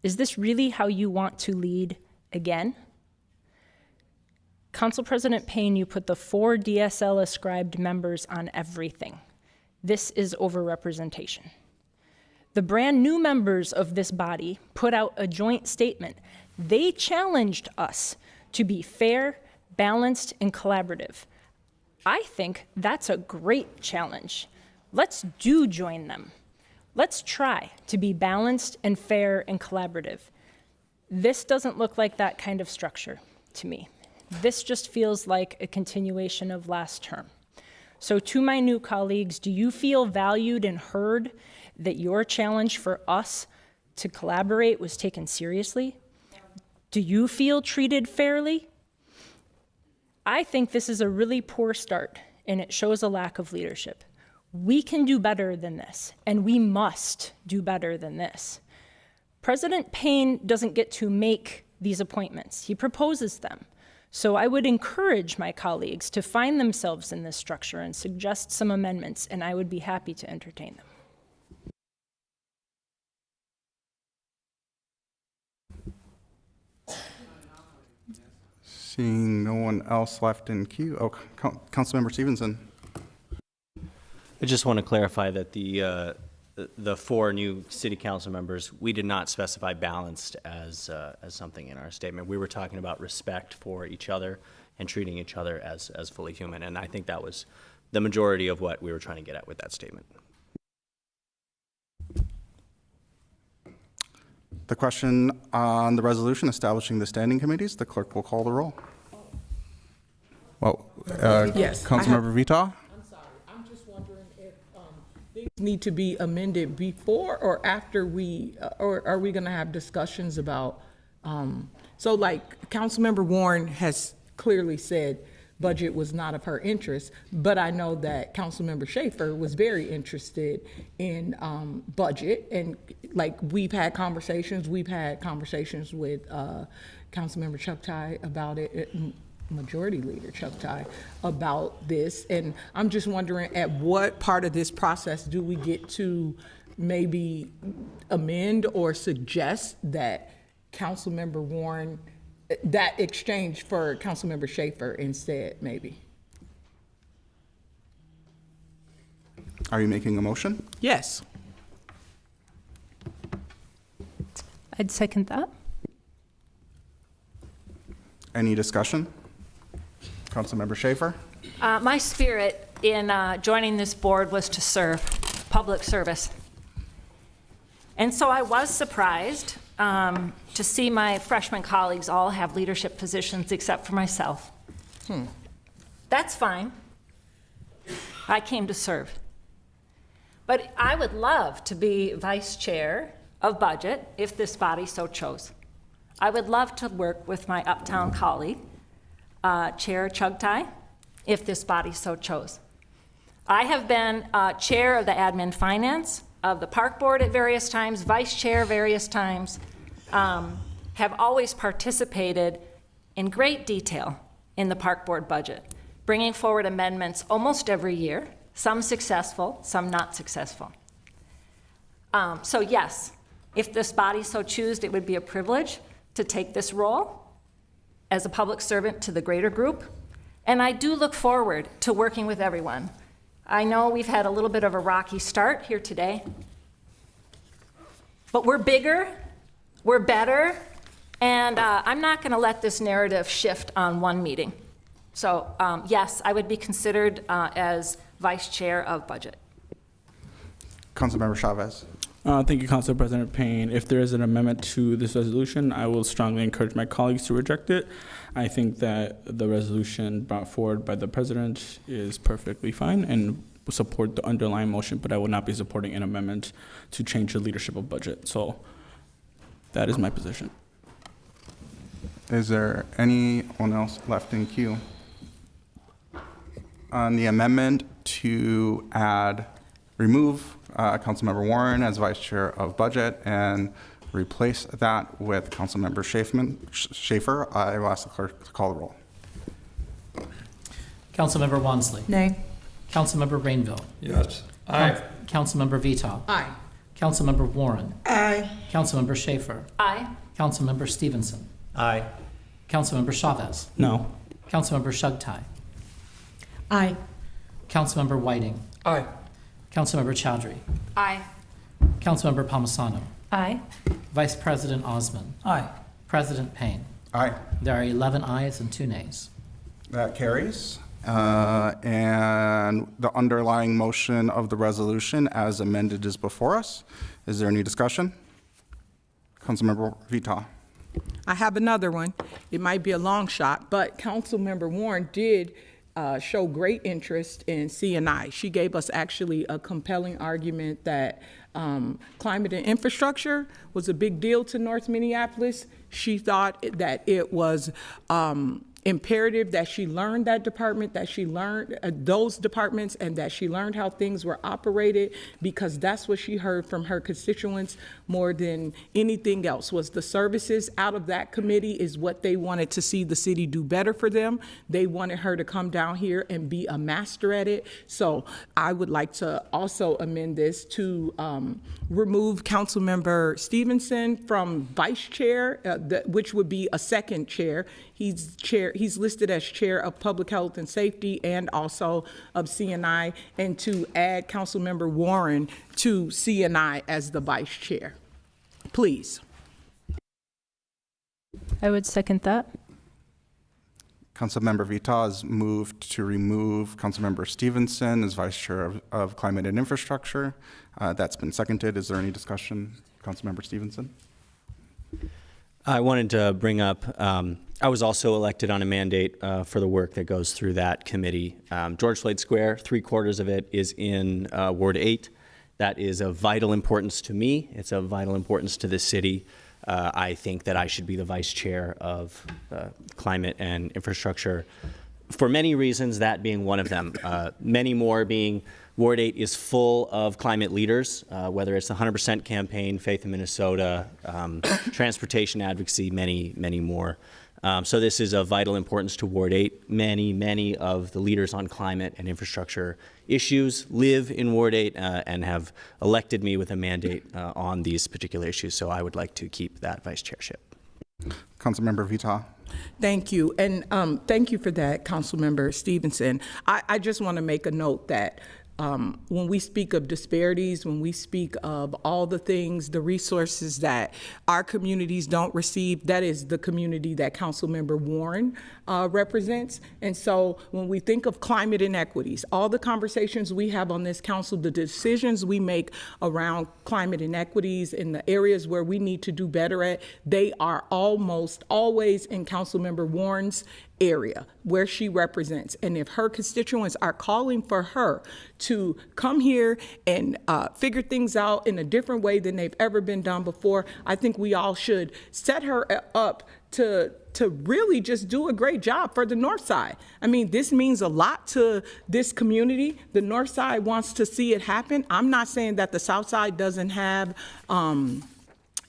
Speaker 13: Is this really how you want to lead again? Council President Payne, you put the 4 DSL ascribed members on everything. This is overrepresentation. The brand new members of this body put out a joint statement. They challenged us to be fair, balanced, and collaborative. I think that's a great challenge. Let's join them. Let's try to be balanced and fair and collaborative. This doesn't look like that kind of structure to me. This just feels like a continuation of last term. So to my new colleagues, do you feel valued and heard, that your challenge for us to collaborate was taken seriously? Do you feel treated fairly? I think this is a really poor start, and it shows a lack of leadership. We can do better than this, and we must do better than this. President Payne doesn't get to make these appointments. He proposes them. So I would encourage my colleagues to find themselves in this structure and suggest some amendments, and I would be happy to entertain them.
Speaker 3: Seeing no one else left in queue. Oh, Councilmember Stevenson.
Speaker 15: I just want to clarify that the 4 new city council members, we did not specify balanced as something in our statement. We were talking about respect for each other and treating each other as fully human. And I think that was the majority of what we were trying to get at with that statement.
Speaker 3: The question on the resolution establishing the standing committees, the clerk will call the roll. Well,
Speaker 10: Yes.
Speaker 3: Councilmember Vita?
Speaker 10: Things need to be amended before or after we, or are we going to have discussions about, so like Councilmember Warren has clearly said budget was not of her interest, but I know that Councilmember Schaefer was very interested in budget, and like we've had conversations with Councilmember Chuck Tai about it, Majority Leader Chuck Tai about this, and I'm just wondering at what part of this process do we get to maybe amend or suggest that Councilmember Warren, that exchange for Councilmember Schaefer instead, maybe?
Speaker 3: Are you making a motion?
Speaker 10: Yes.
Speaker 13: I'd second that.
Speaker 3: Any discussion? Councilmember Schaefer?
Speaker 14: My spirit in joining this board was to serve, public service. And so I was surprised to see my freshman colleagues all have leadership positions except for myself. That's fine. I came to serve. But I would love to be vice chair of budget if this body so chose. I would love to work with my uptown colleague, Chair Chuck Tai, if this body so chose. I have been chair of the admin finance of the park board at various times, vice chair various times, have always participated in great detail in the park board budget, bringing forward amendments almost every year, some successful, some not successful. So yes, if this body so chose, it would be a privilege to take this role as a public servant to the greater group. And I do look forward to working with everyone. I know we've had a little bit of a rocky start here today, but we're bigger, we're better, and I'm not going to let this narrative shift on one meeting. So yes, I would be considered as vice chair of budget.
Speaker 3: Councilmember Chavez.
Speaker 11: Thank you, Council President Payne. If there is an amendment to this resolution, I will strongly encourage my colleagues to reject it. I think that the resolution brought forward by the president is perfectly fine and support the underlying motion, but I will not be supporting an amendment to change the leadership of budget. So that is my position.
Speaker 3: Is there anyone else left in queue? On the amendment to remove Councilmember Warren as vice chair of budget and replace that with Councilmember Schaefer, I will ask the clerk to call the roll.
Speaker 1: Councilmember Wansley.
Speaker 4: Nay.
Speaker 1: Councilmember Rainville.
Speaker 7: Yes.
Speaker 1: Aye. Councilmember Vita.
Speaker 10: Aye.
Speaker 1: Councilmember Warren.
Speaker 4: Aye.
Speaker 1: Councilmember Schaefer.
Speaker 14: Aye.
Speaker 1: Councilmember Stevenson.
Speaker 15: Aye.
Speaker 1: Councilmember Chavez.
Speaker 11: No.
Speaker 1: Councilmember Shugtai.
Speaker 4: Aye.
Speaker 1: Councilmember Whiting.
Speaker 7: Aye.
Speaker 1: Councilmember Chowdhury.
Speaker 14: Aye.
Speaker 1: Councilmember Palmisano.
Speaker 13: Aye.
Speaker 1: Vice President Osman.
Speaker 16: Aye.
Speaker 1: President Payne.
Speaker 3: Aye.
Speaker 1: There are 11 ayes and 2 nays.
Speaker 3: That carries. And the underlying motion of the resolution as amended is before us. Is there any discussion? Councilmember Vita.
Speaker 10: I have another one. It might be a long shot, but Councilmember Warren did show great interest in C&I. She gave us actually a compelling argument that climate and infrastructure was a big deal to North Minneapolis. She thought that it was imperative that she learned that department, that she learned those departments, and that she learned how things were operated, because that's what she heard from her constituents more than anything else, was the services out of that committee is what they wanted to see the city do better for them. They wanted her to come down here and be a master at it. So I would like to also amend this to remove Councilmember Stevenson from vice chair, which would be a second chair. He's listed as chair of Public Health and Safety and also of CNI, and to add Councilmember Warren to CNI as the vice chair. Please.
Speaker 13: I would second that.
Speaker 3: Councilmember Vita has moved to remove Councilmember Stevenson as vice chair of Climate and Infrastructure. That's been seconded. Is there any discussion? Councilmember Stevenson?
Speaker 15: I wanted to bring up, I was also elected on a mandate for the work that goes through that committee. George Floyd Square, 3/4 of it is in Ward 8. That is of vital importance to me. It's of vital importance to the city. I think that I should be the vice chair of Climate and Infrastructure for many reasons, that being one of them. Many more being Ward 8 is full of climate leaders, whether it's the 100% campaign, Faith in Minnesota, transportation advocacy, many more. So this is of vital importance to Ward 8. Many of the leaders on climate and infrastructure issues live in Ward 8 and have elected me with a mandate on these particular issues. So I would like to keep that vice chairship.
Speaker 3: Councilmember Vita.
Speaker 10: Thank you. And thank you for that, Councilmember Stevenson. I just want to make a note that when we speak of disparities, when we speak of all the things, the resources that our communities don't receive, that is the community that Councilmember Warren represents. And so when we think of climate inequities, all the conversations we have on this council, the decisions we make around climate inequities in the areas where we need to do better at, they are almost always in Councilmember Warren's area where she represents. And if her constituents are calling for her to come here and figure things out in a different way than they've ever been done before, I think we all should set her up to really just do a great job for the North Side. I mean, this means a lot to this community. The North Side wants to see it happen. I'm not saying that the South Side doesn't have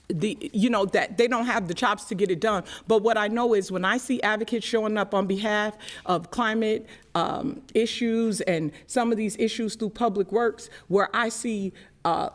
Speaker 10: that they don't have the chops to get it done. But what I know is when I see advocates showing up on behalf of climate issues and some of these issues through Public Works, where I see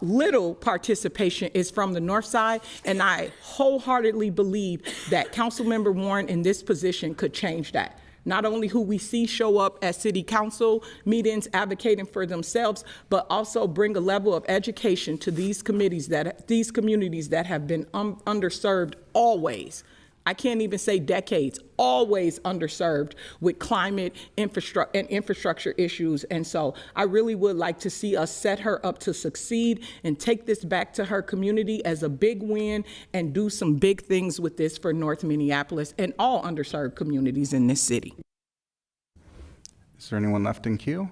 Speaker 10: little participation is from the North Side, and I wholeheartedly believe that Councilmember Warren in this position could change that. Not only who we see show up at city council meetings advocating for themselves, but also bring a level of education to these communities that have been underserved always. I can't even say decades, always underserved with climate infrastructure issues. And so I really would like to see us set her up to succeed and take this back to her community as a big win and do some big things with this for North Minneapolis and all underserved communities in this city.
Speaker 3: Is there anyone left in queue?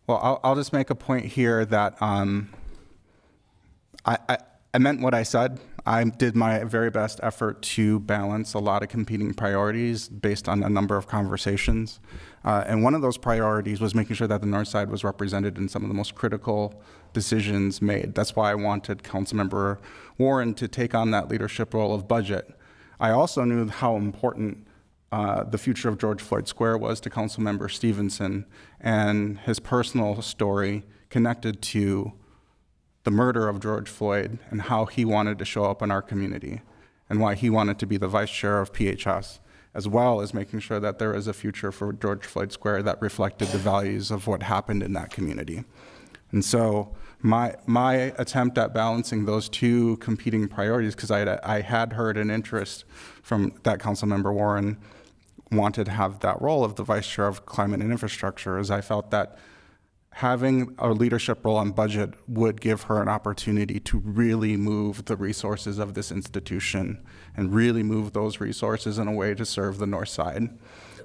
Speaker 3: Well, I'll just make a point here that I meant what I said. I did my very best effort to balance a lot of competing priorities based on a number of conversations. And one of those priorities was making sure that the North Side was represented in some of the most critical decisions made. That's why I wanted Councilmember Warren to take on that leadership role of budget. I also knew how important the future of George Floyd Square was to Councilmember Stevenson and his personal story connected to the murder of George Floyd and how he wanted to show up in our community and why he wanted to be the vice chair of PHS, as well as making sure that there is a future for George Floyd Square that reflected the values of what happened in that community. And so my attempt at balancing those two competing priorities, because I had heard an interest from that Councilmember Warren wanted to have that role of the vice chair of Climate and Infrastructure, is I felt that having a leadership role on budget would give her an opportunity to really move the resources of this institution and really move those resources in a way to serve the North Side.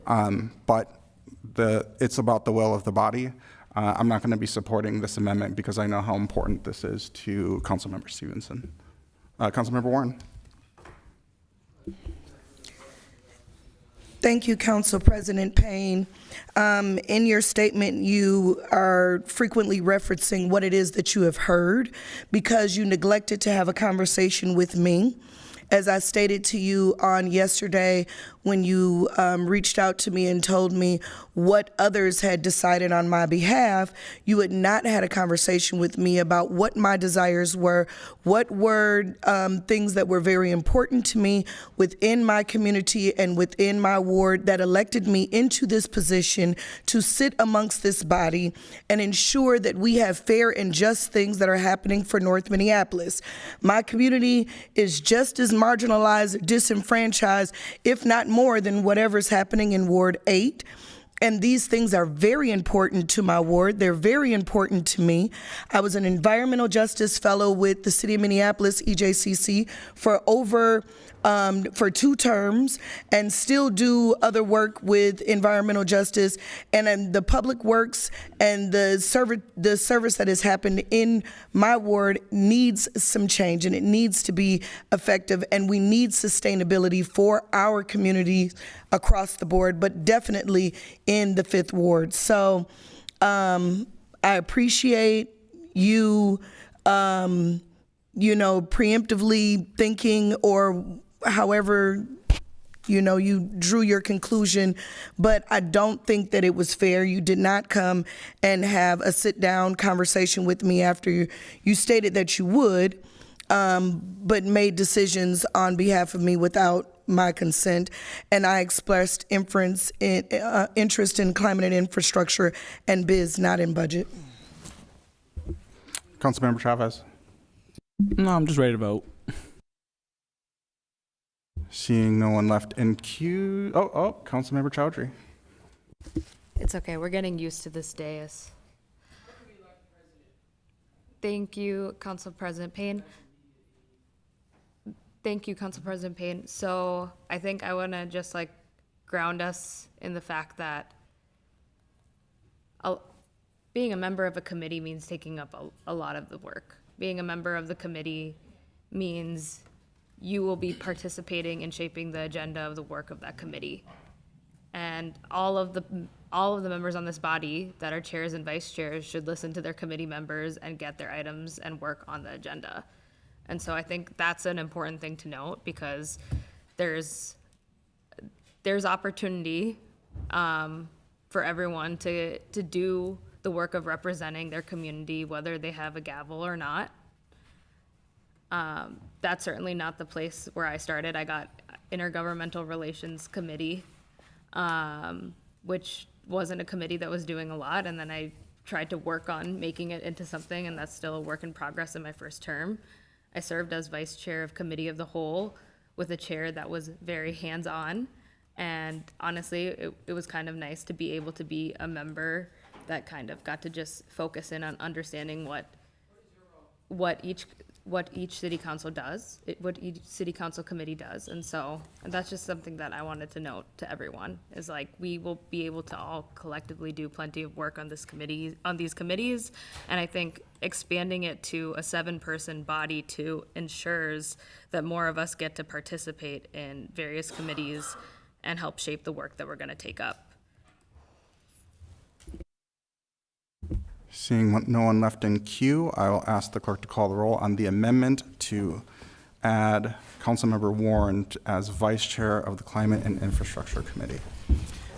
Speaker 3: But it's about the will of the body. I'm not going to be supporting this amendment because I know how important this is to Councilmember Stevenson. Councilmember Warren.
Speaker 4: Thank you, Council President Payne. In your statement, you are frequently referencing what it is that you have heard because you neglected to have a conversation with me. As I stated to you on yesterday when you reached out to me and told me what others had decided on my behalf, you had not had a conversation with me about what my desires were, what were things that were very important to me within my community and within my ward that elected me into this position to sit amongst this body and ensure that we have fair and just things that are happening for North Minneapolis. My community is just as marginalized, disenfranchised, if not more than whatever's happening in Ward 8. And these things are very important to my ward. They're very important to me. I was an environmental justice fellow with the City of Minneapolis, EJCC, for 2 terms, and still do other work with environmental justice. And the public works and the service that has happened in my ward needs some change, and it needs to be effective. And we need sustainability for our communities across the board, but definitely in the 5th Ward. So I appreciate you, preemptively thinking or however, you drew your conclusion, but I don't think that it was fair. You did not come and have a sit-down conversation with me after you stated that you would, but made decisions on behalf of me without my consent, and I expressed interest in climate and infrastructure and biz, not in budget.
Speaker 3: Councilmember Chavez.
Speaker 11: No, I'm just ready to vote.
Speaker 3: Seeing no one left in queue. Oh, Councilmember Chowdhury.
Speaker 6: It's okay. We're getting used to this dais. Thank you, Council President Payne. Thank you, Council President Payne. So I think I want to just ground us in the fact that being a member of a committee means taking up a lot of the work. Being a member of the committee means you will be participating in shaping the agenda of the work of that committee. And all of the members on this body that are chairs and vice chairs should listen to their committee members and get their items and work on the agenda. And so I think that's an important thing to note because there's opportunity for everyone to do the work of representing their community, whether they have a gavel or not. That's certainly not the place where I started. I got Intergovernmental Relations Committee, which wasn't a committee that was doing a lot, and then I tried to work on making it into something, and that's still a work in progress in my first term. I served as vice chair of Committee of the Whole with a chair that was very hands-on, and honestly, it was kind of nice to be able to be a member that kind of got to just focus in on understanding what each city council does, what each city council committee does. And so that's just something that I wanted to note to everyone is we will be able to all collectively do plenty of work on these committees. And I think expanding it to a 7-person body ensures that more of us get to participate in various committees and help shape the work that we're going to take up.
Speaker 3: Seeing no one left in queue, I will ask the clerk to call the roll on the amendment to add Councilmember Warren as vice chair of the Climate and Infrastructure Committee.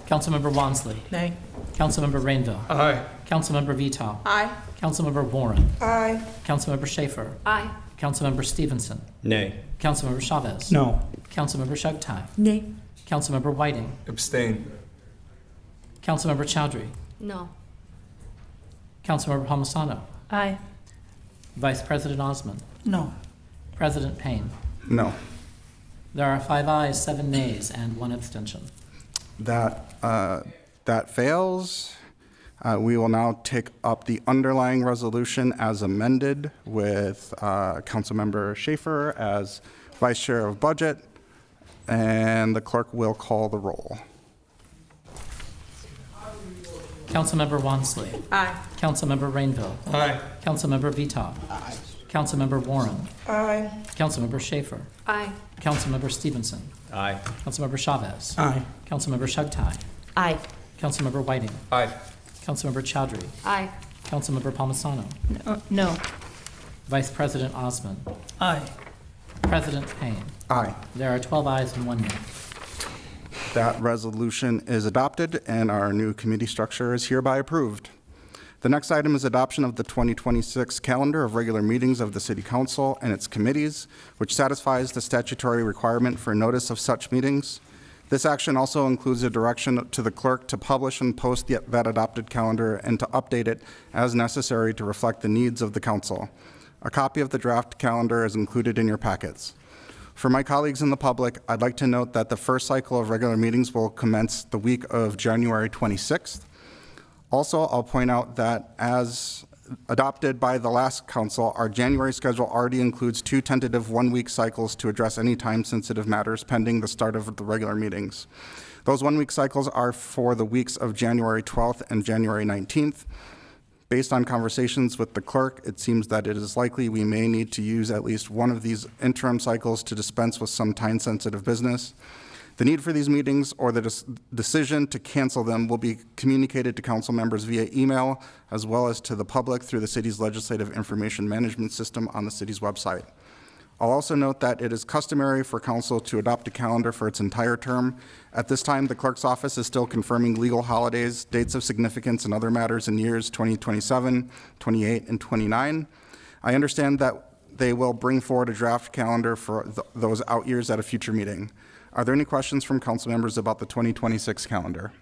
Speaker 1: Councilmember Wansley.
Speaker 12: Nay.
Speaker 1: Councilmember Rainville.
Speaker 7: Aye.
Speaker 1: Councilmember Vital.
Speaker 12: Aye.
Speaker 1: Councilmember Warren.
Speaker 4: Aye.
Speaker 1: Councilmember Schaefer.
Speaker 14: Aye.
Speaker 1: Councilmember Stevenson.
Speaker 15: Nay.
Speaker 1: Councilmember Chavez.
Speaker 11: No.
Speaker 1: Councilmember Chugtai.
Speaker 5: Nay.
Speaker 1: Councilmember Whiting.
Speaker 8: Abstain.
Speaker 1: Councilmember Chowdhury.
Speaker 6: No.
Speaker 1: Councilmember Palmisano.
Speaker 13: Aye.
Speaker 1: Vice President Osman.
Speaker 16: No.
Speaker 1: President Payne.
Speaker 3: No.
Speaker 1: There are 5 ayes, 7 nays, and 1 abstention.
Speaker 3: That fails. We will now take up the underlying resolution as amended with Councilmember Schaefer as Vice Chair of Budget, and the clerk will call the roll.
Speaker 1: Councilmember Wansley.
Speaker 12: Aye.
Speaker 1: Councilmember Rainville.
Speaker 7: Aye.
Speaker 1: Councilmember Vitaw.
Speaker 12: Aye.
Speaker 1: Councilmember Warren.
Speaker 4: Aye.
Speaker 1: Councilmember Schaefer.
Speaker 14: Aye.
Speaker 1: Councilmember Stevenson.
Speaker 15: Aye.
Speaker 1: Councilmember Chavez.
Speaker 11: Aye.
Speaker 1: Councilmember Shugtai.
Speaker 5: Aye.
Speaker 1: Councilmember Whiting.
Speaker 7: Aye.
Speaker 1: Councilmember Chowdhury.
Speaker 14: Aye.
Speaker 1: Councilmember Palmisano.
Speaker 13: No.
Speaker 1: Vice President Osman.
Speaker 16: Aye.
Speaker 1: President Payne.
Speaker 3: Aye.
Speaker 1: There are 12 ayes and 1 nay.
Speaker 3: That resolution is adopted, and our new committee structure is hereby approved. The next item is adoption of the 2026 calendar of regular meetings of the City Council and its committees, which satisfies the statutory requirement for notice of such meetings. This action also includes a direction to the clerk to publish and post that adopted calendar and to update it as necessary to reflect the needs of the council. A copy of the draft calendar is included in your packets. For my colleagues in the public, I'd like to note that the first cycle of regular meetings will commence the week of January 26th. Also, I'll point out that as adopted by the last council, our January schedule already includes 2 tentative one-week cycles to address any time-sensitive matters pending the start of the regular meetings. Those one-week cycles are for the weeks of January 12th and January 19th. Based on conversations with the clerk, it seems that it is likely we may need to use at least one of these interim cycles to dispense with some time-sensitive business. The need for these meetings or the decision to cancel them will be communicated to council members via email, as well as to the public through the city's legislative information management system on the city's website. I'll also note that it is customary for council to adopt a calendar for its entire term. At this time, the clerk's office is still confirming legal holidays, dates of significance, and other matters in years 2027, 28, and 29. I understand that they will bring forward a draft calendar for those out years at a future meeting. Are there any questions from council members about the 2026 calendar?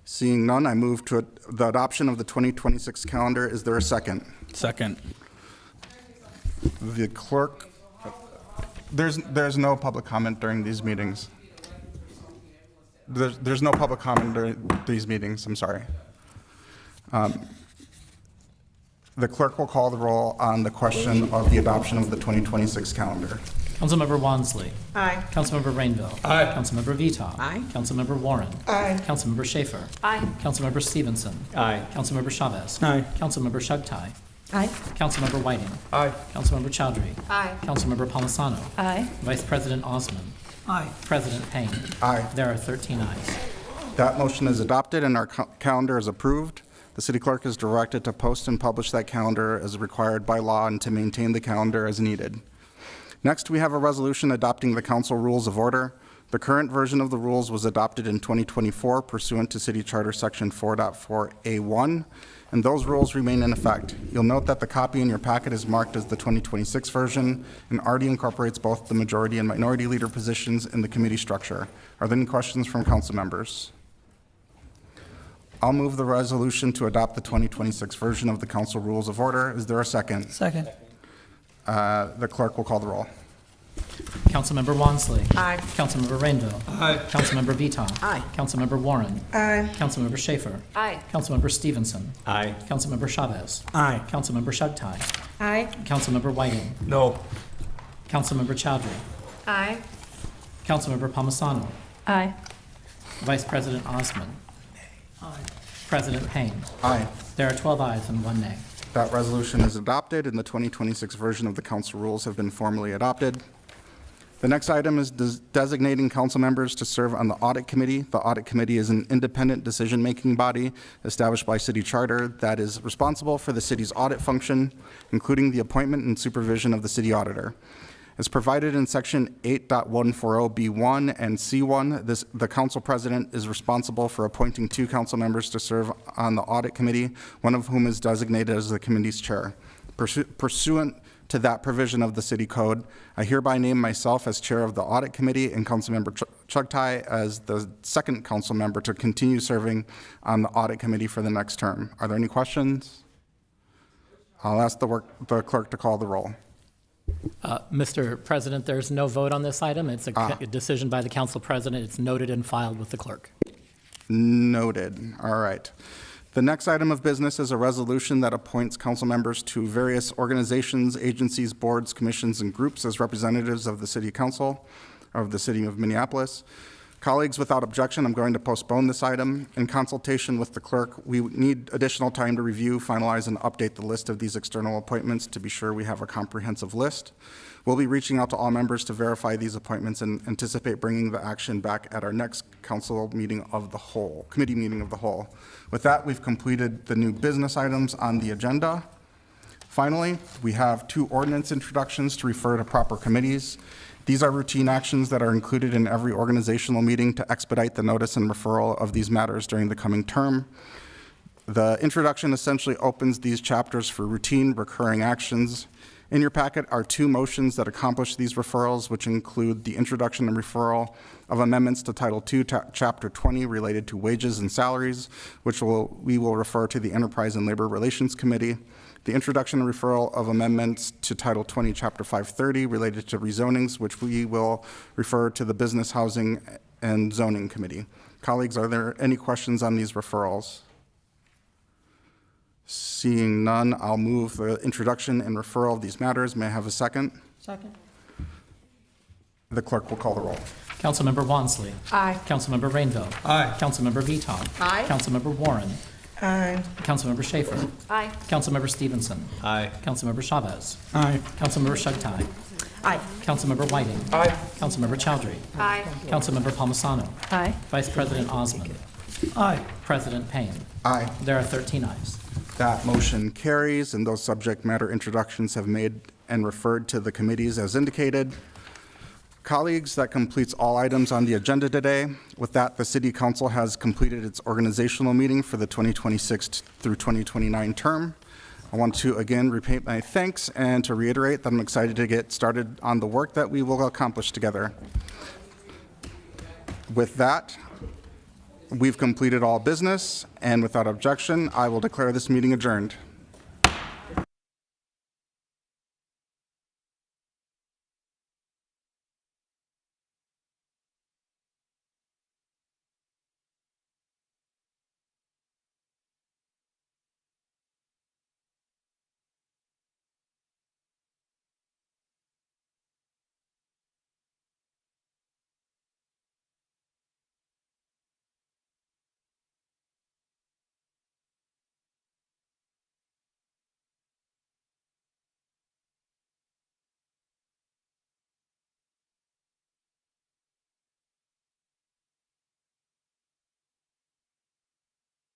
Speaker 3: Seeing none, I move to the adoption of the 2026 calendar. Is there a second?
Speaker 11: Second.
Speaker 3: The clerk, there's no public comment during these meetings. There's no public comment during these meetings, I'm sorry. The clerk will call the roll on the question of the adoption of the 2026 calendar.
Speaker 1: Councilmember Wansley.
Speaker 12: Aye.
Speaker 1: Councilmember Rainville.
Speaker 7: Aye.
Speaker 1: Councilmember Vitaw.
Speaker 12: Aye.
Speaker 1: Councilmember Warren.
Speaker 4: Aye.
Speaker 1: Councilmember Schaefer.
Speaker 14: Aye.
Speaker 1: Councilmember Stevenson.
Speaker 15: Aye.
Speaker 1: Councilmember Chavez.
Speaker 11: Aye.
Speaker 1: Councilmember Shugtai.
Speaker 5: Aye.
Speaker 1: Councilmember Whiting.
Speaker 7: Aye.
Speaker 1: Councilmember Chowdhury.
Speaker 14: Aye.
Speaker 1: Councilmember Palmisano.
Speaker 13: Aye.
Speaker 1: Vice President Osman.
Speaker 16: Aye.
Speaker 1: President Payne.
Speaker 3: Aye.
Speaker 1: There are 13 ayes.
Speaker 3: That motion is adopted and our calendar is approved. The city clerk is directed to post and publish that calendar as required by law and to maintain the calendar as needed. Next, we have a resolution adopting the council rules of order. The current version of the rules was adopted in 2024 pursuant to City Charter Section 4.4A1, and those rules remain in effect. You'll note that the copy in your packet is marked as the 2026 version and already incorporates both the majority and minority leader positions in the committee structure. Are there any questions from council members? I'll move the resolution to adopt the 2026 version of the council rules of order. Is there a second?
Speaker 16: Second.
Speaker 3: The clerk will call the roll.
Speaker 1: Councilmember Wansley.
Speaker 12: Aye.
Speaker 1: Councilmember Rainville.
Speaker 7: Aye.
Speaker 1: Councilmember Vitaw.
Speaker 12: Aye.
Speaker 1: Councilmember Warren.
Speaker 4: Aye.
Speaker 1: Councilmember Schaefer.
Speaker 14: Aye.
Speaker 1: Councilmember Stevenson.
Speaker 15: Aye.
Speaker 1: Councilmember Chavez.
Speaker 11: Aye.
Speaker 1: Councilmember Shugtai.
Speaker 5: Aye.
Speaker 1: Councilmember Whiting.
Speaker 7: No.
Speaker 1: Councilmember Chowdhury.
Speaker 14: Aye.
Speaker 1: Councilmember Palmisano.
Speaker 13: Aye.
Speaker 1: Vice President Osman. President Payne.
Speaker 3: Aye.
Speaker 1: There are 12 ayes and 1 nay.
Speaker 3: That resolution is adopted and the 2026 version of the council rules have been formally adopted. The next item is designating council members to serve on the audit committee. The audit committee is an independent decision-making body established by city charter that is responsible for the city's audit function, including the appointment and supervision of the city auditor. As provided in section 8.140B1 and C1, the council president is responsible for appointing 2 council members to serve on the audit committee, one of whom is designated as the committee's chair. Pursuant to that provision of the city code, I hereby name myself as chair of the audit committee and Councilmember Chugtai as the second council member to continue serving on the audit committee for the next term. Are there any questions? I'll ask the clerk to call the roll.
Speaker 1: Mr. President, there's no vote on this item. It's a decision by the council president. It's noted and filed with the clerk.
Speaker 3: Noted. All right. The next item of business is a resolution that appoints council members to various organizations, agencies, boards, commissions, and groups as representatives of the city council of the city of Minneapolis. Colleagues, without objection, I'm going to postpone this item. In consultation with the clerk, we need additional time to review, finalize, and update the list of these external appointments to be sure we have a comprehensive list. We'll be reaching out to all members to verify these appointments and anticipate bringing the action back at our next council meeting of the whole, committee meeting of the whole. With that, we've completed the new business items on the agenda. Finally, we have 2 ordinance introductions to refer to proper committees. These are routine actions that are included in every organizational meeting to expedite the notice and referral of these matters during the coming term. The introduction essentially opens these chapters for routine, recurring actions. In your packet are 2 motions that accomplish these referrals, which include the introduction and referral of amendments to Title II, Chapter 20, related to wages and salaries, which we will refer to the Enterprise and Labor Relations Committee. The introduction and referral of amendments to Title 20, Chapter 530, related to rezonings, which we will refer to the Business, Housing, and Zoning Committee. Colleagues, are there any questions on these referrals? Seeing none, I'll move the introduction and referral of these matters. May I have a second?
Speaker 13: Second.
Speaker 3: The clerk will call the roll.
Speaker 1: Councilmember Wansley.
Speaker 13: Aye.
Speaker 1: Councilmember Rainville.
Speaker 7: Aye.
Speaker 1: Councilmember Viton.
Speaker 13: Aye.
Speaker 1: Councilmember Warren.
Speaker 4: Aye.
Speaker 1: Councilmember Schaefer.
Speaker 14: Aye.
Speaker 1: Councilmember Stevenson.
Speaker 8: Aye.
Speaker 1: Councilmember Chavez.
Speaker 11: Aye.
Speaker 1: Councilmember Shugtai.
Speaker 13: Aye.
Speaker 1: Councilmember Whiting.
Speaker 8: Aye.
Speaker 1: Councilmember Chowdhury.
Speaker 14: Aye.
Speaker 1: Councilmember Palmisano.
Speaker 13: Aye.
Speaker 1: Vice President Osmond.
Speaker 11: Aye.
Speaker 1: President Payne.
Speaker 3: Aye.
Speaker 1: There are 13 ayes.
Speaker 3: That motion carries, and those subject matter introductions have made and referred to the committees as indicated. Colleagues, that completes all items on the agenda today. With that, the City Council has completed its organizational meeting for the 2026 through 2029 term. I want to again repeat my thanks and to reiterate that I'm excited to get started on the work that we will accomplish together. With that, we've completed all business, and without objection, I will declare this meeting adjourned.